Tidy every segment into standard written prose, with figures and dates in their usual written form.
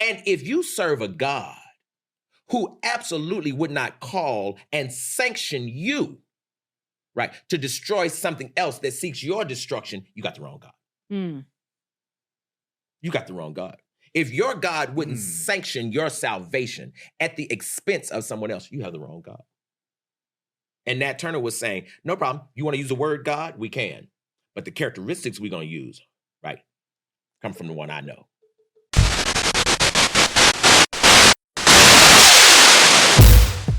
And if you serve a God who absolutely would not call and sanction you, right, to destroy something else that seeks your destruction, you got the wrong God. You got the wrong God. If your God wouldn't sanction your salvation at the expense of someone else, you have the wrong God. And Nat Turner was saying, no problem. You want to use the word God? We can. But the characteristics we're going to use, right, come from the one I know.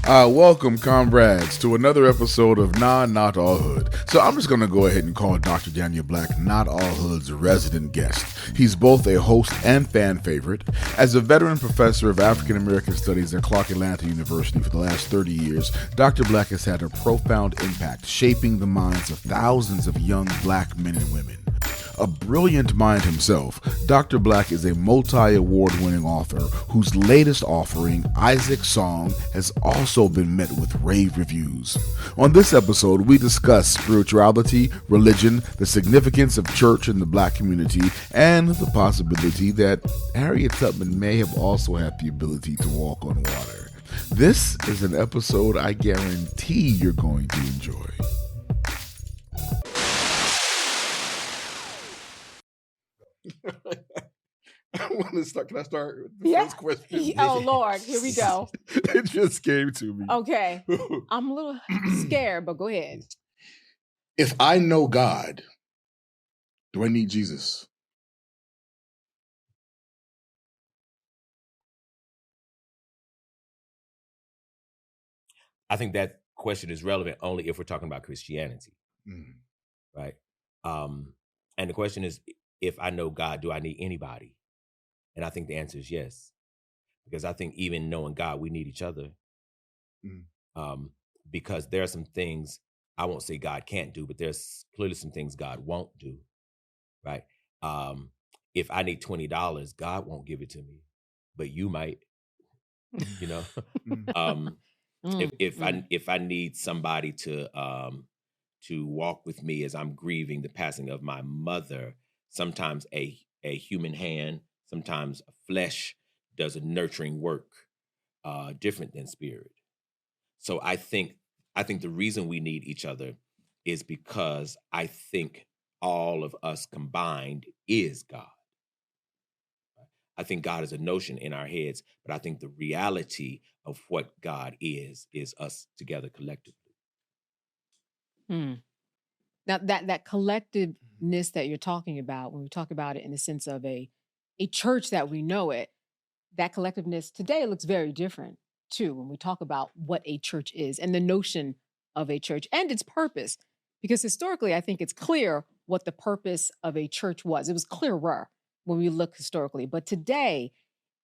Welcome, comrades, to another episode of Not All Hood. So I'm just going to go ahead and call Dr. Daniel Black Not All Hood's resident guest. He's both a host and fan favorite. As a veteran professor of African American Studies at Clark Atlanta University for the last 30 years, Dr. Black has had a profound impact shaping the minds of thousands of young black men and women. A brilliant mind himself, Dr. Black is a multi-award-winning author whose latest offering, Isaac's Song, has also been met with rave reviews. On this episode, we discuss spirituality, religion, the significance of church in the black community, and the possibility that Harriet Tubman may have also had the ability to walk on water. This is an episode I guarantee you're going to enjoy. I want to start. Can I start with the first question? Oh, Lord. Here we go. It just came to me. Okay. I'm a little scared, but go ahead. If I know God, do I need Jesus? I think that question is relevant only if we're talking about Christianity, right? And the question is, if I know God, do I need anybody? And I think the answer is yes, because I think even knowing God, we need each other. Because there are some things, I won't say God can't do, but there's clearly some things God won't do, right? If I need $20, God won't give it to me, but you might, you know. If I need somebody to walk with me as I'm grieving the passing of my mother, sometimes a human hand, sometimes flesh does a nurturing work, different than spirit. So I think the reason we need each other is because I think all of us combined is God. I think God is a notion in our heads, but I think the reality of what God is us together collectively. Now that collectiveness that you're talking about, when we talk about it in the sense of a church that we know it, that collectiveness today looks very different too when we talk about what a church is and the notion of a church and its purpose. Because historically, I think it's clear what the purpose of a church was. It was clearer when we look historically, but today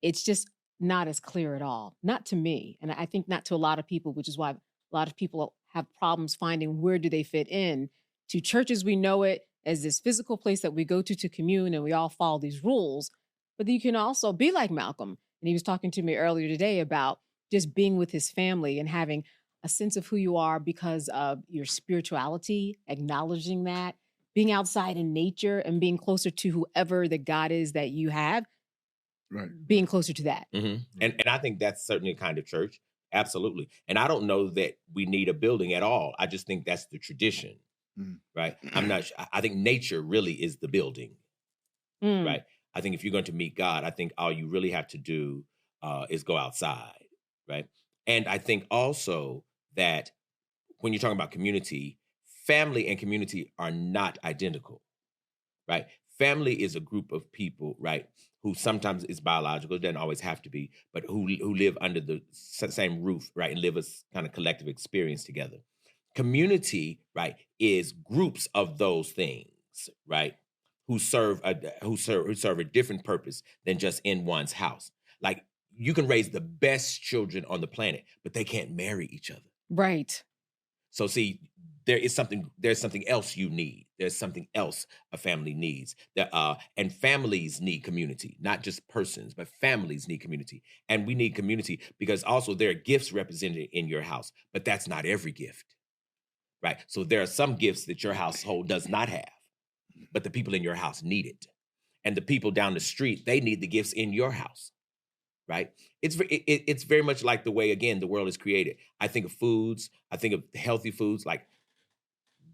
it's just not as clear at all. Not to me, and I think not to a lot of people, which is why a lot of people have problems finding where do they fit in to churches. We know it as this physical place that we go to commune, and we all follow these rules. But you can also be like Malcolm, and he was talking to me earlier today about just being with his family and having a sense of who you are because of your spirituality, acknowledging that, being outside in nature and being closer to whoever the God is that you have, right? Being closer to that. Mm-hmm. And I think that's certainly a kind of church. Absolutely. And I don't know that we need a building at all. I just think that's the tradition, right? I think nature really is the building, right? I think if you're going to meet God, I think all you really have to do is go outside, right? And I think also that when you're talking about community, family and community are not identical, right? Family is a group of people, right, who sometimes is biological, doesn't always have to be, but who live under the same roof, right, and live a kind of collective experience together. Community, right, is groups of those things, right, who serve a different purpose than just in one's house. Like, you can raise the best children on the planet, but they can't marry each other. Right. So see, there's something else you need. There's something else a family needs. And families need community, not just persons, but families need community. And we need community because also there are gifts represented in your house, but that's not every gift, right? So there are some gifts that your household does not have, but the people in your house need it. And the people down the street, they need the gifts in your house. right? It's very much like the way, again, the world is created. I think of foods. I think of healthy foods like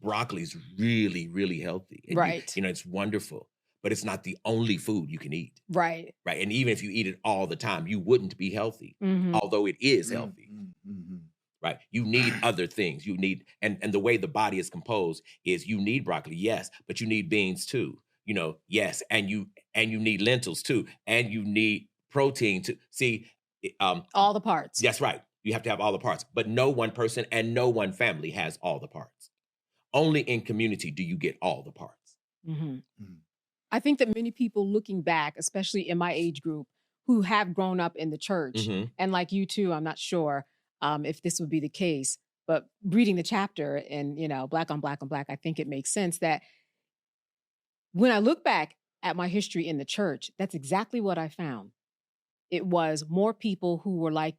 broccoli is really, really healthy. And Right. you know, it's wonderful, but it's not the only food you can eat. Right. Right. And even if you eat it all the time, you wouldn't be healthy, Mhm. although it is healthy. Mm-hmm. Right. You need other things. You need, and the way the body is composed is you need broccoli, yes, but you need beans too. You know, yes, and you need lentils too, and you need protein too. See, All the parts. that's right. You have to have all the parts, but no one person and no one family has all the parts. Only in community do you get all the parts. Mhm. I think that many people looking back, especially in my age group, who have grown up in the church, Mhm. and like you too, I'm not sure if this would be the case, but reading the chapter and, you know, Black on Black on Black, I think it makes sense that when I look back at my history in the church, that's exactly what I found. It was more people who were like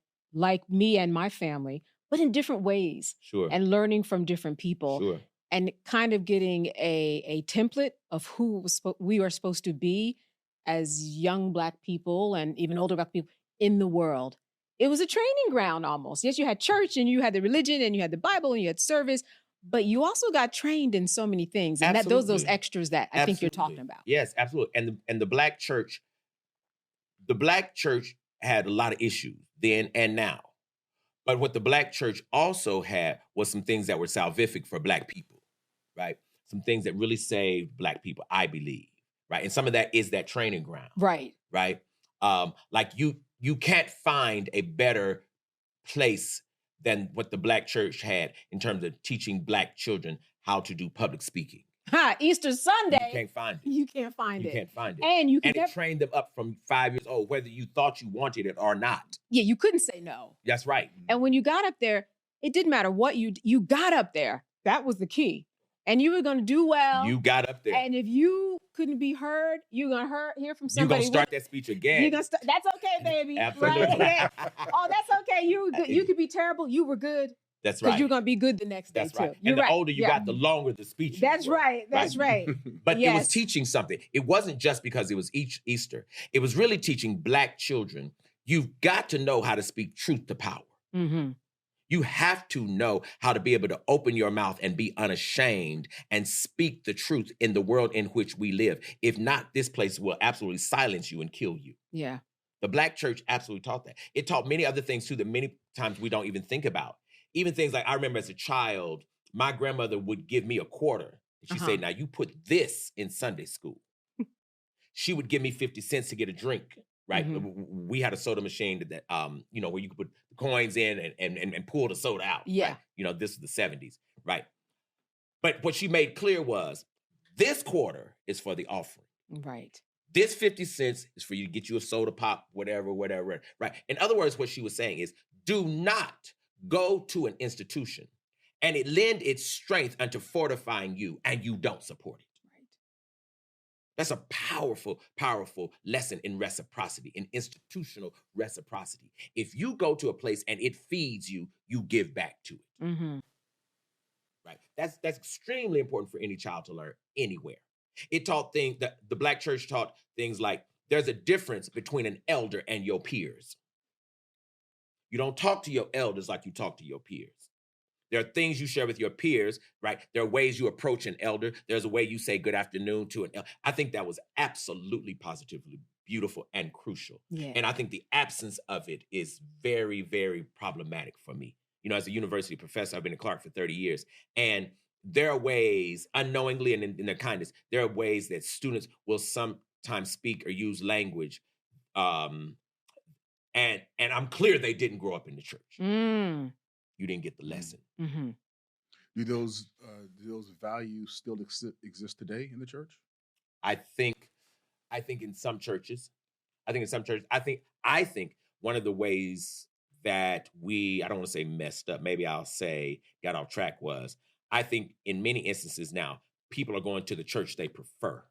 me and my family, but in different ways, Sure. and learning from different people. Sure. And kind of getting a template of who we are supposed to be as young Black people and even older Black people in the world. It was a training ground almost. Yes, you had church and you had the religion and you had the Bible and you had service, but you also got trained in so many things. And those Absolutely. extras that I think you're talking about. Yes, absolutely. And the Black church had a lot of issues then and now. But what the Black church also had was some things that were salvific for Black people, right? Some things that really saved Black people, I believe, right? And some of that is that training ground, Right. right? Like you can't find a better place than what the Black church had in terms of teaching Black children how to do public speaking. Easter Sunday. You can't find it. You can't find You it. can't find it. And it trained them up from 5 years old, whether you thought you wanted it or not. Yeah, you couldn't say no. That's right. And when you got up there, it didn't matter what you got up there. That was the key. And you were going to do well. You got up there. And if you couldn't be heard, you're going to hear from somebody. You're going to start that speech again. You're gonna that's okay, baby. Absolutely. Right? Yeah. Oh, that's okay. You were good. You could be terrible. You were good. That's right. Because you're going to be good the next day, That's too. right. You're and the right. older you got, the longer the speech. That's right. That's right. But Yes. it was teaching something. It wasn't just because it was Easter. It was really teaching Black children, you've got to know how to speak truth to power. Mm-hmm. You have to know how to be able to open your mouth and be unashamed and speak the truth in the world in which we live. If not, this place will absolutely silence you and kill you. Yeah. The Black church absolutely taught that. It taught many other things too that many times we don't even think about. Even things like, I remember as a child, my grandmother would give me a quarter. And she'd say, now you put this in Sunday school. She would give me 50 cents to get a drink, right? Mm-hmm. We had a soda machine that where you could put the coins in and pull the soda out. Yeah. Right? You know, this is the 70s, right? But what she made clear was, this quarter is for the offering. Right. This 50 cents is for you to get you a soda pop, whatever, right? In other words, what she was saying is, do not go to an institution and it lend its strength unto fortifying you and you don't support it. Right. That's a powerful, powerful lesson in reciprocity, in institutional reciprocity. If you go to a place and it feeds you, you give back to it. Mm-hmm. Right? That's extremely important for any child to learn anywhere. It taught things that the Black church taught things like, there's a difference between an elder and your peers. You don't talk to your elders like you talk to your peers. There are things you share with your peers, right? There are ways you approach an elder. There's a way you say good afternoon to an elder. I think that was absolutely, positively beautiful and crucial. Yeah. And I think the absence of it is very, very problematic for me. You know, as a university professor, I've been at Clark for 30 years. And there are ways, unknowingly and in their kindness, there are ways that students will sometimes speak or use language and I'm clear they didn't grow up in the church. You didn't get the lesson. Mm-hmm. Do those values still exist today in the church? I think in some churches. I think one of the ways that I don't want to say messed up, maybe I'll say got off track was, I think in many instances now, people are going to the church they prefer.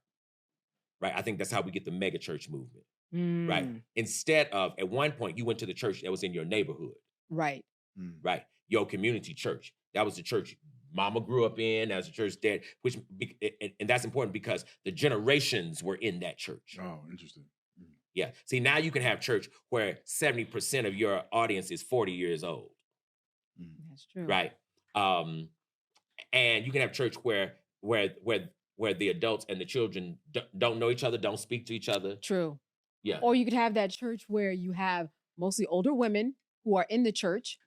Right? I think that's how we get the mega church movement. Right. Instead of, at one point, you went to the church that was in your neighborhood. Right. Right. Your community church. That was the church mama grew up in. That was the church dad, and that's important because the generations were in that church. Oh, interesting. Yeah. See, now you can have church where 70% of your audience is 40 years old. That's true. Right. And you can have church where the adults and the children don't know each other, don't speak to each other. True. Yeah. Or you could have that church where you have mostly older women who are in the church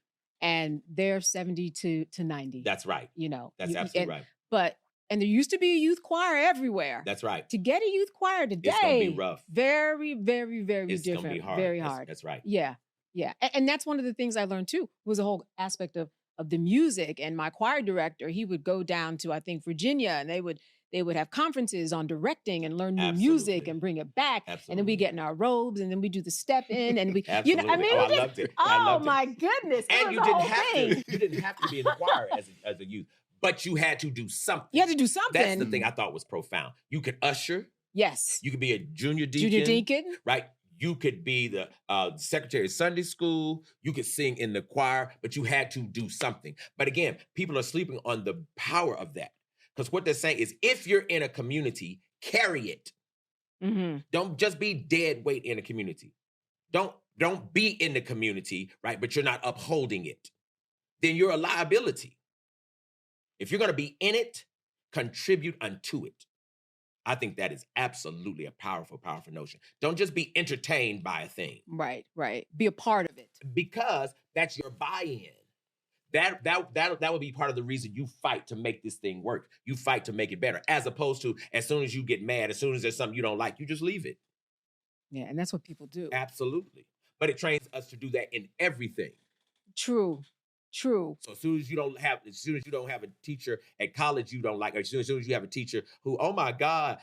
and they're 70 to 90. That's right. You know. That's absolutely right. And there used to be a youth choir everywhere. That's right. To get a youth choir today, it's gonna be rough. Very, very, very it's different. Gonna be hard. Very hard. That's right. Yeah. Yeah. And that's one of the things I learned too, was the whole aspect of the music. And my choir director, he would go down to, I think, Virginia, and they would have conferences on directing and learn new music and bring it back. Absolutely. And then we get in our robes and then we do the step in and we, you know, I mean, I loved it. Oh my goodness. And you didn't have to be in the choir as a youth, but you had to do something. You had to do something. That's the thing I thought was profound. You could usher. Yes. You could be a junior deacon. Right. You could be the secretary of Sunday school. You could sing in the choir, but you had to do something. But again, people are sleeping on the power of that. Because what they're saying is, if you're in a community, carry it. Mm-hmm. Don't just be dead weight in a community. Don't be in the community, right? But you're not upholding it. Then you're a liability. If you're going to be in it, contribute unto it. I think that is absolutely a powerful, powerful notion. Don't just be entertained by a thing. Right. Be a part of it. Because that's your buy-in. That would be part of the reason you fight to make this thing work. You fight to make it better, as opposed to as soon as you get mad, as soon as there's something you don't like, you just leave it. Yeah, and that's what people do. Absolutely. But it trains us to do that in everything. True. So as soon as you don't have a teacher at college you don't like, or as soon as you have a teacher who, oh my God,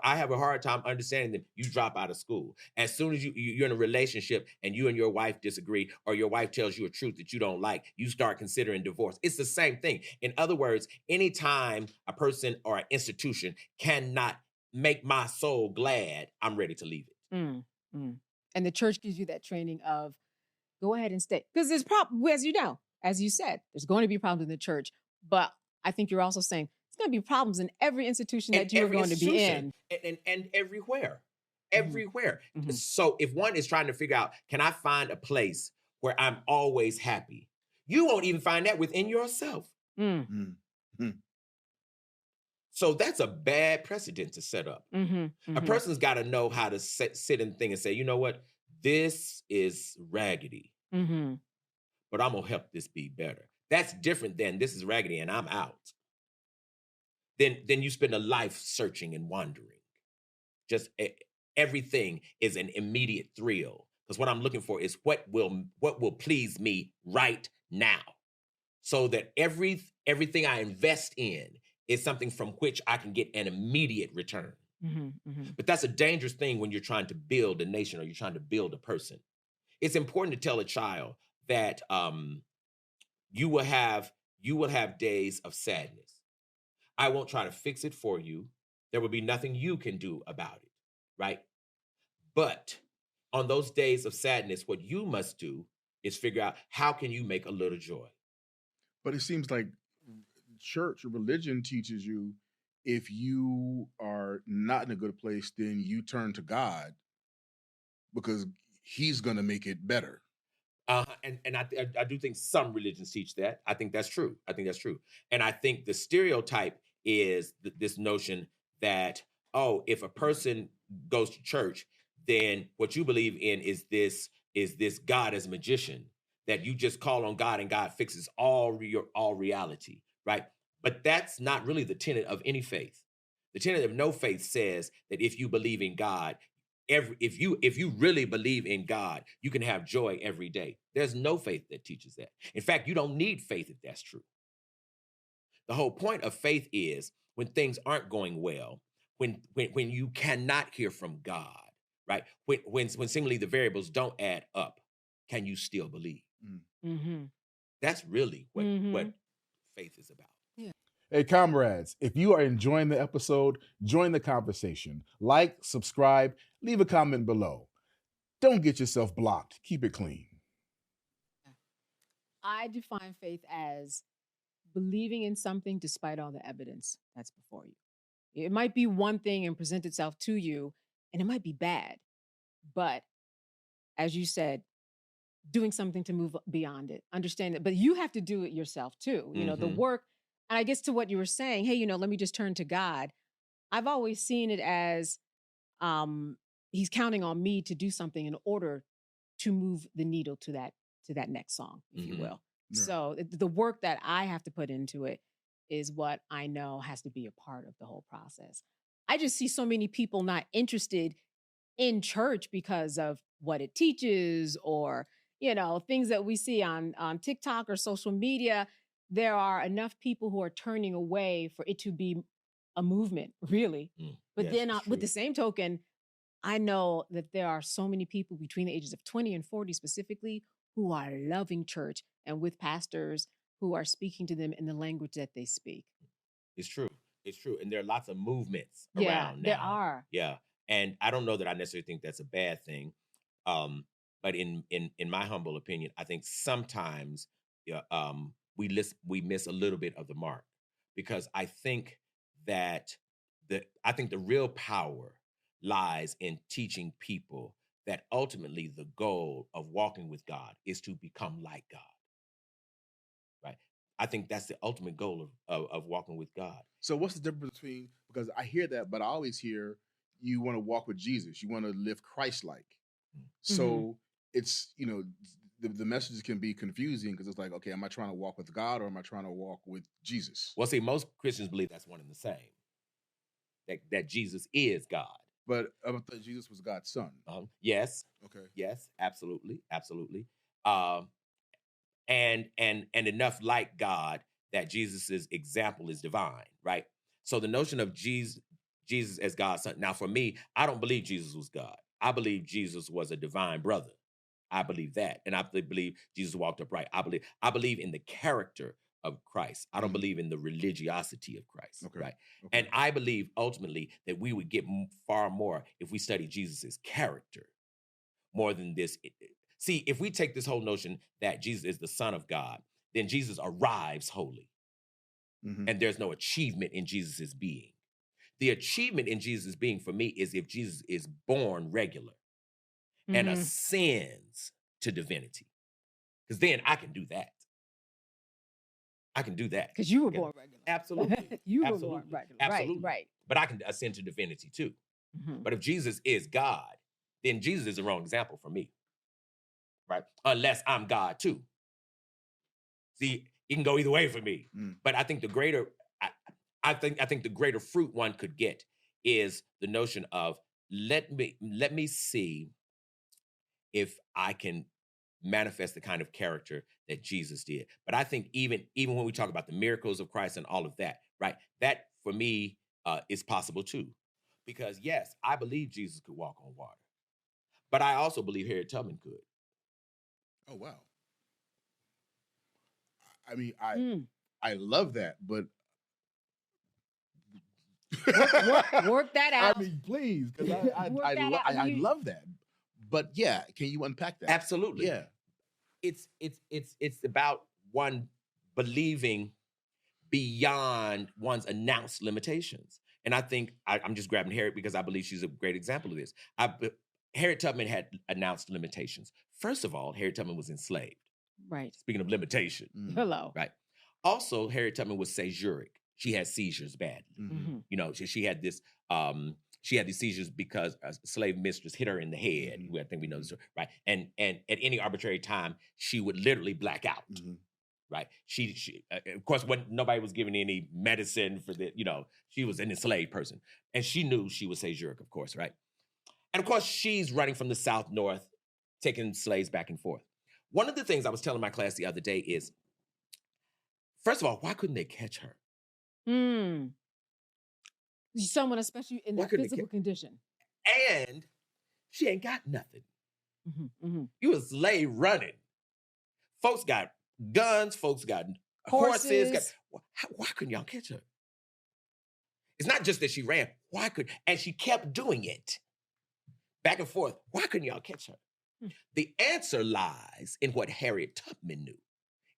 I have a hard time understanding them, you drop out of school. As soon as you're in a relationship and you and your wife disagree, or your wife tells you a truth that you don't like, you start considering divorce. It's the same thing. In other words, anytime a person or an institution cannot make my soul glad, I'm ready to leave it. And the church gives you that training of go ahead and stay. Because there's as you said, there's going to be problems in the church, but I think you're also saying it's going to be problems in every institution that you're going to be in. And everywhere. Mm-hmm. So if one is trying to figure out, can I find a place where I'm always happy? You won't even find that within yourself. So that's a bad precedent to set up. A person's got to know how to sit and think and say, you know what? This is raggedy. But I'm going to help this be better. That's different than this is raggedy and I'm out. Then you spend a life searching and wandering. Just everything is an immediate thrill. Because what I'm looking for is what will please me right now. So that everything I invest in is something from which I can get an immediate return. But that's a dangerous thing when you're trying to build a nation or you're trying to build a person. It's important to tell a child that you will have days of sadness. I won't try to fix it for you. There will be nothing you can do about it, right? But on those days of sadness, what you must do is figure out how can you make a little joy. But it seems like church or religion teaches you if you are not in a good place, then you turn to God because he's going to make it better. And I do think some religions teach that. I think that's true. And I think the stereotype is this notion that, if a person goes to church, then what you believe in is this God as a magician, that you just call on God and God fixes all reality, right? But that's not really the tenet of any faith. The tenet of no faith says that if you believe in God, if you really believe in God, you can have joy every day. There's no faith that teaches that. In fact, you don't need faith if that's true. The whole point of faith is when things aren't going well, when you cannot hear from God, right? When seemingly the variables don't add up, can you still believe? That's really what faith is about. Yeah. Hey, comrades, if you are enjoying the episode, join the conversation. Like, subscribe, leave a comment below. Don't get yourself blocked. Keep it clean. I define faith as believing in something despite all the evidence that's before you. It might be one thing and present itself to you, and it might be bad, but as you said, doing something to move beyond it, understand it. But you have to do it yourself too. You know, the work. And I guess to what you were saying, hey, let me just turn to God. I've always seen it as he's counting on me to do something in order to move the needle to that next song, if you will. Yeah. So the work that I have to put into it is what I know has to be a part of the whole process. I just see so many people not interested in church because of what it teaches, or things that we see on TikTok or social media. There are enough people who are turning away for it to be a movement, really. But yes, then with the same token, I know that there are so many people between the ages of 20 and 40 specifically who are loving church and with pastors who are speaking to them in the language that they speak. It's true. It's true. And there are lots of movements around now. There are. Yeah. And I don't know that I necessarily think that's a bad thing. But in my humble opinion, I think sometimes we miss a little bit of the mark, because I think that the real power lies in teaching people that ultimately the goal of walking with God is to become like God. Right? I think that's the ultimate goal of walking with God. So what's the difference between, because I hear that, but I always hear you want to walk with Jesus. You want to live Christ-like. So it's, the messages can be confusing, because it's like, okay, am I trying to walk with God or am I trying to walk with Jesus? Well, see, most Christians believe that's one and the same. That Jesus is God. But I thought Jesus was God's son. Yes. Okay. Yes, absolutely. Absolutely. And enough like God that Jesus's example is divine, right? So the notion of Jesus as God's son. Now, for me, I don't believe Jesus was God. I believe Jesus was a divine brother. I believe that. And I believe Jesus walked upright. I believe in the character of Christ. I don't believe in the religiosity of Christ, right? Okay. And I believe ultimately that we would get far more if we study Jesus's character more than this. See, if we take this whole notion that Jesus is the Son of God, then Jesus arrives holy. And there's no achievement in Jesus's being. The achievement in Jesus' being for me is if Jesus is born regular and ascends to divinity. Because then I can do that. I can do that. Because you were born regular. Absolutely. You were born regular. Absolutely. Right. But I can ascend to divinity too. But if Jesus is God, then Jesus is the wrong example for me. Right? Unless I'm God too. See, it can go either way for me. But I think the greater fruit one could get is the notion of let me see if I can manifest the kind of character that Jesus did. But I think even when we talk about the miracles of Christ and all of that, right? That for me is possible too. Because yes, I believe Jesus could walk on water. But I also believe Harriet Tubman could. Oh, wow. I mean, I love that, but work that out. I mean, please, because I love that. But yeah, can you unpack that? Absolutely. Yeah. It's about one believing beyond one's announced limitations. And I think I'm just grabbing Harriet because I believe she's a great example of this. Harriet Tubman had announced limitations. First of all, Harriet Tubman was enslaved. Right. Speaking of limitation. Hello. Right. Also, Harriet Tubman was seizuric. She had seizures badly. She had this. She had these seizures because a slave mistress hit her in the head. I think we know this, right? And at any arbitrary time, she would literally black out. Right? She of course, when nobody was giving any medicine for the, she was an enslaved person, and she knew she was seizuric, of course, right? And of course, she's running from the South North, taking slaves back and forth. One of the things I was telling my class the other day is, first of all, why couldn't they catch her? Someone, especially in that physical condition. And she ain't got nothing. You a slave running. Folks got guns. Folks got horses. Why couldn't y'all catch her? It's not just that she ran. And she kept doing it. Back and forth. Why couldn't y'all catch her? The answer lies in what Harriet Tubman knew.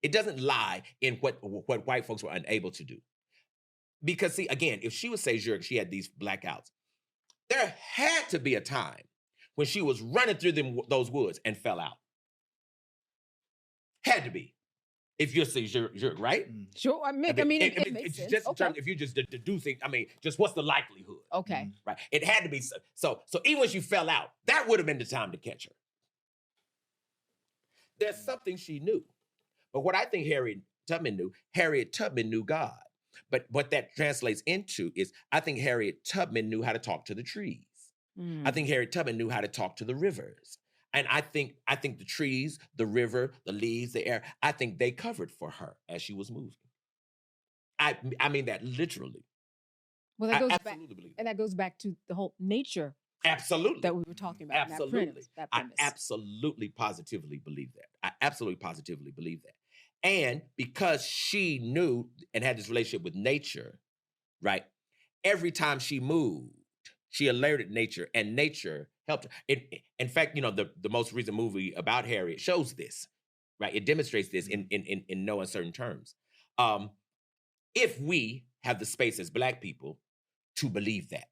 It doesn't lie in what white folks were unable to do. Because, see, again, if she was seizuric, she had these blackouts. There had to be a time when she was running through those woods and fell out. Had to be. If you're right? Sure. I mean, it makes sense. Just in terms, if you just deducing, just what's the likelihood? Okay. Right. It had to be. So even when she fell out, that would have been the time to catch her. There's something she knew. But what I think Harriet Tubman knew God. But what that translates into is, I think Harriet Tubman knew how to talk to the trees. I think Harriet Tubman knew how to talk to the rivers. And I think the trees, the river, the leaves, the air, I think they covered for her as she was moving. I mean that literally. Well, that goes back, and that goes back to the whole nature. Absolutely. That we were talking about. Absolutely. That premise. I absolutely positively believe that. And because she knew and had this relationship with nature, right? Every time she moved, she alerted nature, and nature helped her. In fact, the most recent movie about Harriet shows this, right? It demonstrates this in no uncertain terms. If we have the space as Black people to believe that.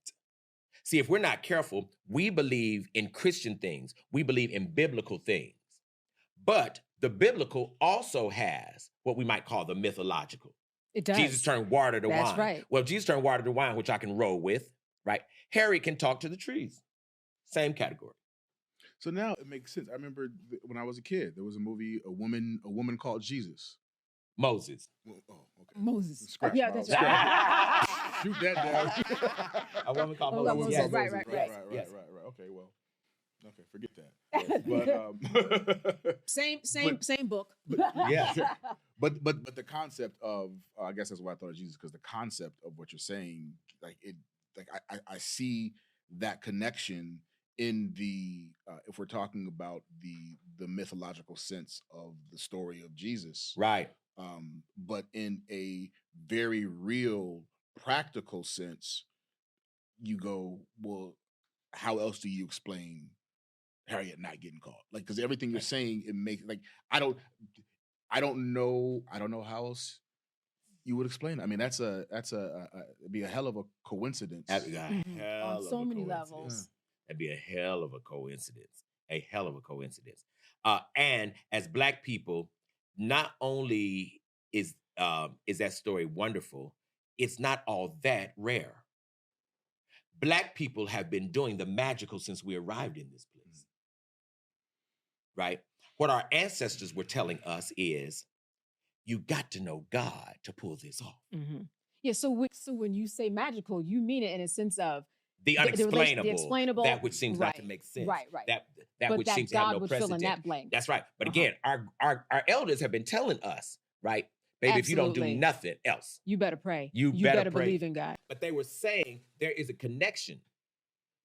See, if we're not careful, we believe in Christian things. We believe in biblical things. But the biblical also has what we might call the mythological. It does. Jesus turned water to wine. That's right. Well, Jesus turned water to wine, which I can roll with, right? Harriet can talk to the trees. Same category. So now it makes sense. I remember when I was a kid, there was a movie, a woman called Jesus. Moses. Oh, okay. Moses. Scratch, yeah, Miles. that's right. Shoot that down. A woman called Oh, Moses. Moses. Yes. Right. Right. Okay, well. Okay, forget that. But Same book. Yeah. But the concept of I guess that's why I thought of Jesus, because the concept of what you're saying, I see that connection in the if we're talking about the mythological sense of the story of Jesus, Right. but in a very real, practical sense, you go, well, how else do you explain Harriet not getting caught? Like, because everything you're saying, it makes I don't know how else you would explain it. I mean, that's it'd be a hell of a coincidence. On so many levels. That'd be a hell of a coincidence. A hell of a coincidence. And as Black people, not only is that story wonderful, it's not all that rare. Black people have been doing the magical since we arrived in this place. Right? What our ancestors were telling us is, you got to know God to pull this off. Mm-hmm. Yeah, so when you say magical, you mean it in a sense of the unexplainable, the explainable, that which seems not to make sense. Right. That which seems to have no would precedent. fill in that blank. That's right. But again, our elders have been telling us, right, baby, Absolutely. if you don't do nothing else, you better pray. You better pray. Believe in God. But they were saying there is a connection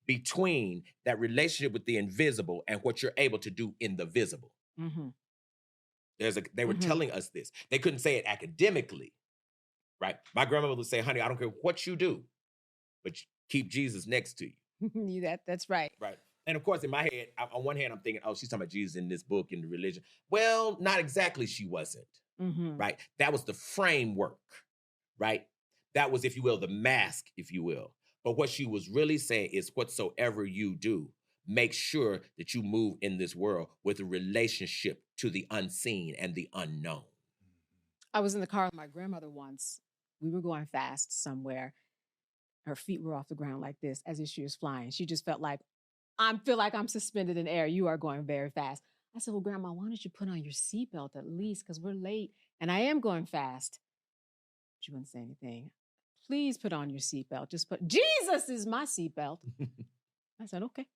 between that relationship with the invisible and what you're able to do in the visible. Mm-hmm. They were telling us this. They couldn't say it academically, right? My grandmother would say, honey, I don't care what you do, but keep Jesus next to you. That's right. Right. And of course, in my head, on one hand, I'm thinking, oh, she's talking about Jesus in this book and the religion. Well, not exactly. She wasn't. Mm-hmm. Right. That was the framework. Right. That was, if you will, the mask, if you will. But what she was really saying is, whatsoever you do, make sure that you move in this world with a relationship to the unseen and the unknown. I was in the car with my grandmother once. We were going fast somewhere. Her feet were off the ground like this as if she was flying. She just felt like, I feel like I'm suspended in air. You are going very fast. I said, well, Grandma, why don't you put on your seatbelt at least? Because we're late and I am going fast. She wouldn't say anything. Please put on your seatbelt. Jesus is my seatbelt. I said, okay.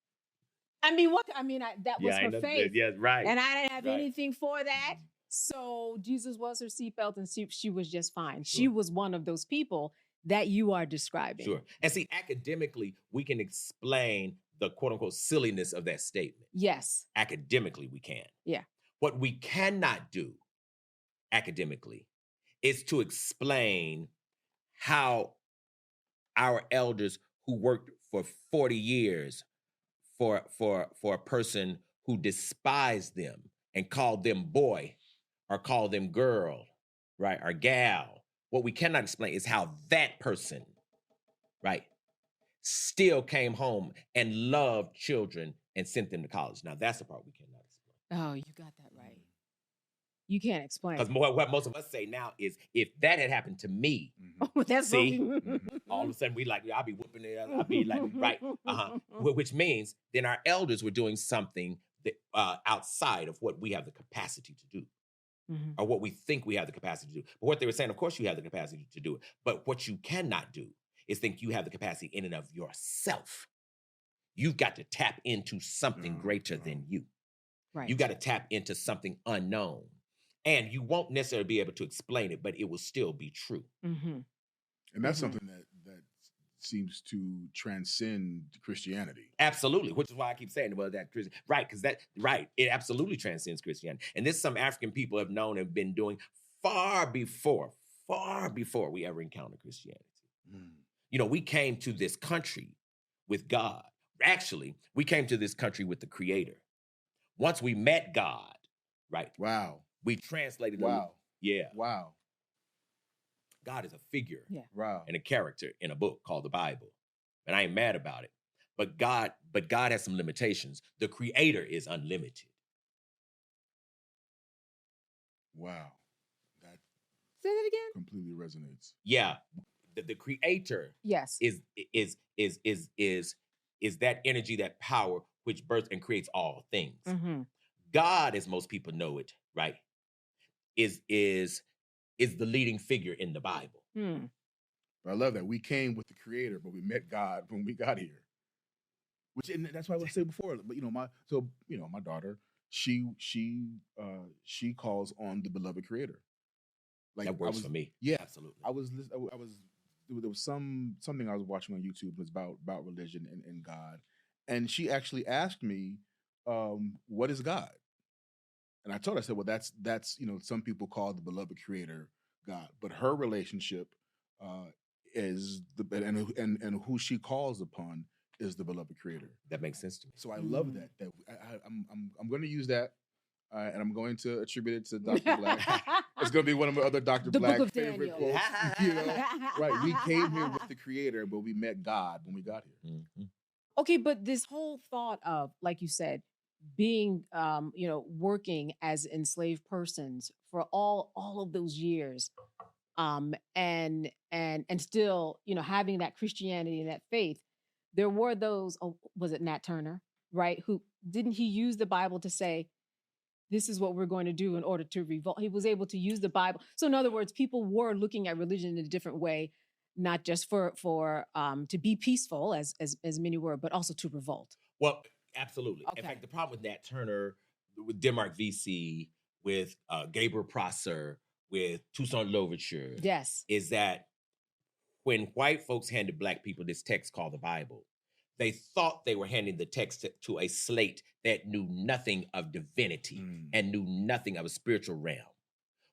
That was her faith. Yeah, right. And I didn't have anything for that. So Jesus was her seatbelt and she was just fine. Sure. She was one of those people that you are describing. Sure. And see, academically, we can explain the quote unquote silliness of that statement. Yes. Academically, we can. Yeah. What we cannot do academically is to explain how our elders who worked for 40 years for a person who despised them and called them boy or called them girl, right, or gal. What we cannot explain is how that person, right, still came home and loved children and sent them to college. Now, that's the part we cannot explain. Oh, you got that right. You can't explain. Because what most of us say now is, if that had happened to me, Oh, that's see, what all of a sudden I'll be whooping it. I'll be like, right. Which means then our elders were doing something that, outside of what we have the capacity to do. Or what we think we have the capacity to do. But what they were saying, of course you have the capacity to do it. But what you cannot do is think you have the capacity in and of yourself. You've got to tap into something greater than you. Right. You got to tap into something unknown. And you won't necessarily be able to explain it, but it will still be true. And that's something that seems to transcend Christianity. Absolutely, which is why I keep saying, well, that right, because it absolutely transcends Christianity. And this some African people have known and been doing far before we ever encountered Christianity. You know, we came to this country with God. Actually, we came to this country with the Creator. Once we met God, right? Wow. We translated. Wow. Wow. God is a figure. Yeah. Wow. And a character in a book called the Bible. And I ain't mad about it. But God has some limitations. The Creator is unlimited. Wow. That Say that again. completely resonates. Yeah. The Creator Yes. is that energy, that power which births and creates all things. God, as most people know it, right, is the leading figure in the Bible. But I love that. We came with the Creator, but we met God when we got here. And that's why I said before. But my daughter, she calls on the beloved Creator. Like, that works for me. Yeah, absolutely. There was something I was watching on YouTube. It was about religion and God, and she actually asked me, "What is God?" And I told her, I said, "Well, that's some people call the beloved Creator God, but her relationship is and who she calls upon is the beloved Creator." That makes sense to me. So I love that. I'm going to use that, and I'm going to attribute it to Dr. Black. It's going to be one of my other Dr. The Black Book of favorite Daniel. quotes. Right? We came here with the Creator, but we met God when we got here. Okay, but this whole thought of, like you said, being, working as enslaved persons for all of those years, and still, having that Christianity and that faith. There were those. Oh, was it Nat Turner, right? Who didn't he use the Bible to say, this is what we're going to do in order to revolt? He was able to use the Bible. So in other words, people were looking at religion in a different way, not just for to be peaceful, as many were, but also to revolt. Well, absolutely. Okay. In fact, the problem with Nat Turner, with Denmark VC, with Gabriel Prosser, with Toussaint Louverture, Yes, is that when white folks handed Black people this text called the Bible, they thought they were handing the text to a slate that knew nothing of divinity and knew nothing of a spiritual realm.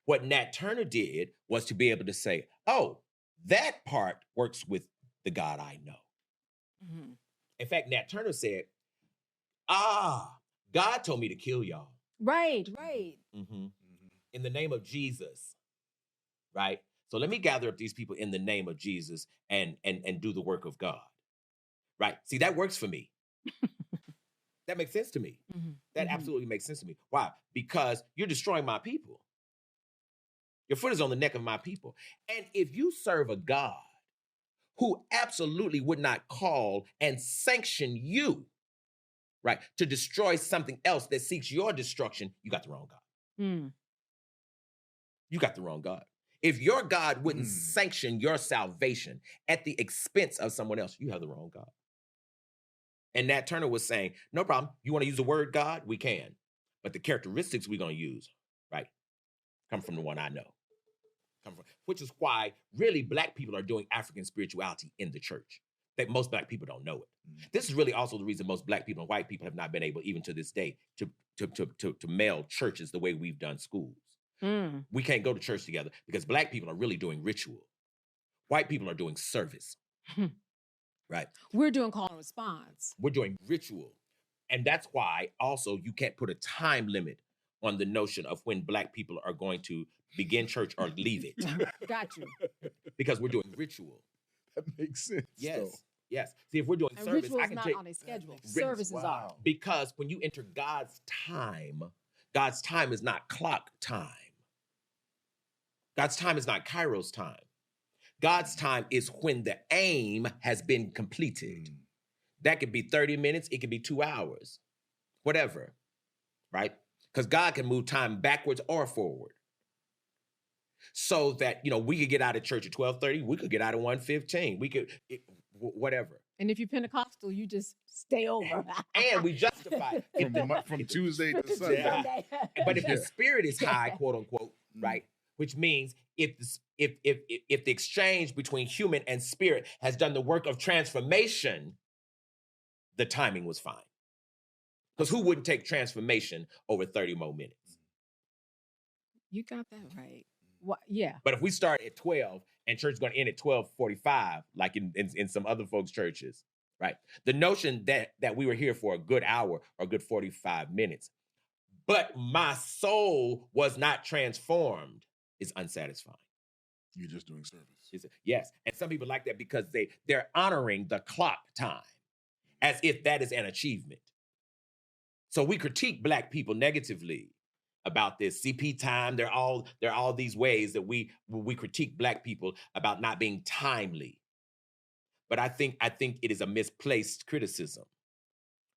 What Nat Turner did was to be able to say, oh, that part works with the God I know. In fact, Nat Turner said, God told me to kill y'all. right. In the name of Jesus, right? So let me gather up these people in the name of Jesus and do the work of God, right? See, that works for me. That makes sense to me. That absolutely makes sense to me. Why? Because you're destroying my people. Your foot is on the neck of my people. And if you serve a God who absolutely would not call and sanction you, right, to destroy something else that seeks your destruction, you got the wrong God. You got the wrong God. If your God wouldn't sanction your salvation at the expense of someone else, you have the wrong God. And Nat Turner was saying, no problem. You want to use the word God? We can. But the characteristics we're going to use, right, come from the one I know. Which is why really Black people are doing African spirituality in the church. That most Black people don't know it. This is really also the reason most Black people and white people have not been able, even to this day, to meld churches the way we've done schools. We can't go to church together because Black people are really doing ritual. White people are doing service. Right? We're doing call and response. We're doing ritual. And that's why also you can't put a time limit on the notion of when Black people are going to begin church or leave it. Got you. Because we're doing ritual. That makes sense. Yes. Though. Yes. See, if we're doing And service, ritual I is can not take on a schedule. makes Services sense. are. Wow. because when you enter God's time is not clock time. God's time is not Kairos time. God's time is when the aim has been completed. That could be 30 minutes, it could be 2 hours, whatever, right? Because God can move time backwards or forward. So that, we could get out of church at 12:30, we could get out at 1:15, we could, whatever. And if you're Pentecostal, you just stay over. And we justify it. From Tuesday to Sunday. Yeah. But if the spirit is high, quote unquote, right? Which means if the exchange between human and spirit has done the work of transformation, the timing was fine. Because who wouldn't take transformation over 30 more minutes? You got that right. What? Yeah. But if we start at 12 and church is going to end at 12:45, like in some other folks' churches, right? The notion that we were here for a good hour or a good 45 minutes, but my soul was not transformed is unsatisfying. You're just doing service. Yes. And some people like that because they're honoring the clock time as if that is an achievement. So we critique Black people negatively about this CP time. There are all these ways that we critique Black people about not being timely. But I think it is a misplaced criticism,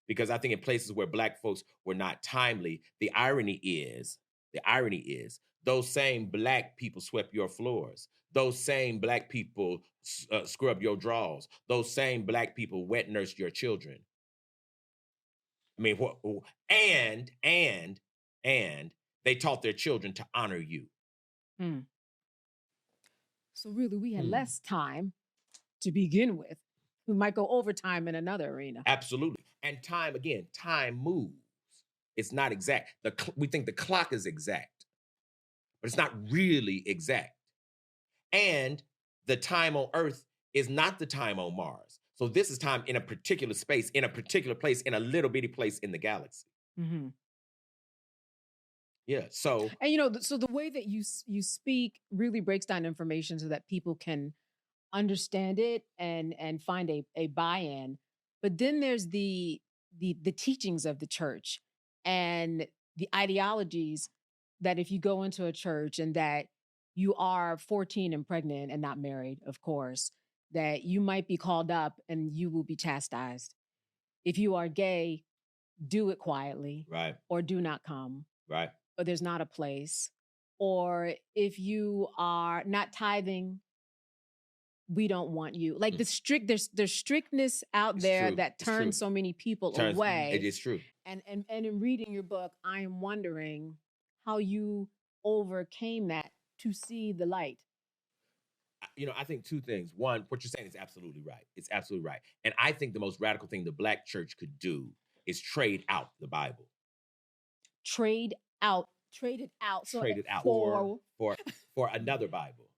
because I think in places where Black folks were not timely, the irony is those same Black people swept your floors. Those same Black people scrub your drawers. Those same Black people wet nursed your children. I mean, and they taught their children to honor you. So really, we had less time to begin with. We might go overtime in another arena. Absolutely. And time moves. It's not exact. We think the clock is exact, but it's not really exact. And the time on Earth is not the time on Mars. So this is time in a particular space, in a particular place, in a little bitty place in the galaxy. Mm-hmm. Yeah. So, and so the way that you speak really breaks down information so that people can understand it and find a buy-in. But then there's the teachings of the church and the ideologies that if you go into a church and that you are 14 and pregnant and not married, of course, that you might be called up and you will be chastised. If you are gay, do it quietly. right, Or do not come. right. Or there's not a place. Or if you are not tithing, we don't want you. Like there's strictness out It's there true. that It's turns true. so many people away. It is true. And in reading your book, I am wondering how you overcame that to see the light. I think two things. One, what you're saying is absolutely right. It's absolutely right. And I think the most radical thing the Black church could do is trade out the Bible. Trade it out. So Trade it out for another Bible,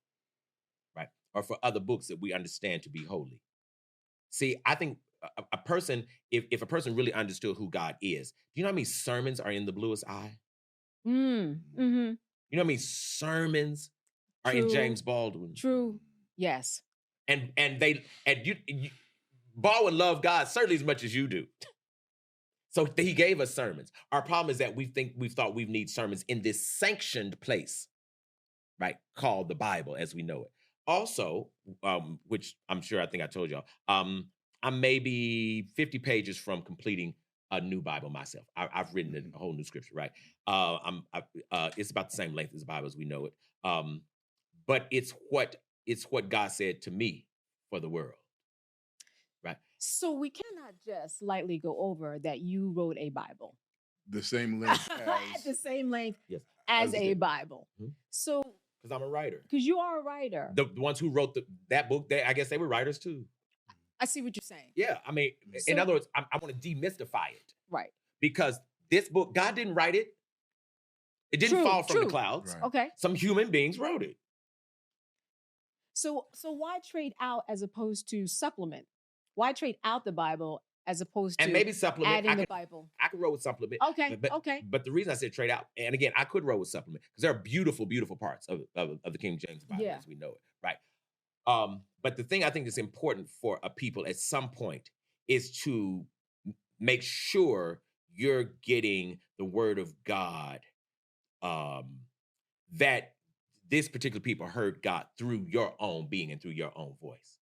right? Or for other books that we understand to be holy. See, I think a person, if a person really understood who God is, do you know how many sermons are in the bluest eye? Mm-hmm. You know how many sermons are in James Baldwin? True. Yes. And you Baldwin loved God certainly as much as you do. So he gave us sermons. Our problem is that we've thought we need sermons in this sanctioned place, right? Called the Bible as we know it. Also, which I think I told y'all, I'm maybe 50 pages from completing a new Bible myself. I've written a whole new scripture, right? It's about the same length as the Bible as we know it. But it's what God said to me for the world, right? So we cannot just lightly go over that you wrote a Bible. The same length as... the same length Yes. as a Bible. Mm-hmm. So... Because I'm a writer. Because you are a writer. The ones who wrote that book, I guess they were writers too. I see what you're saying. Yeah, I mean, in other words, I want to demystify it. Right. Because this book, God didn't write it. It didn't fall from the clouds. Right. Okay. Some human beings wrote it. So why trade out as opposed to supplement? Why trade out the Bible as opposed to and maybe supplement adding the Bible? I could roll with supplement. Okay. Okay. But the reason I said trade out, and again, I could roll with supplement because there are beautiful, beautiful parts of the King James Bible as we know it, right? But the thing I think is important for a people at some point is to make sure you're getting the word of God, that this particular people heard God through your own being and through your own voice.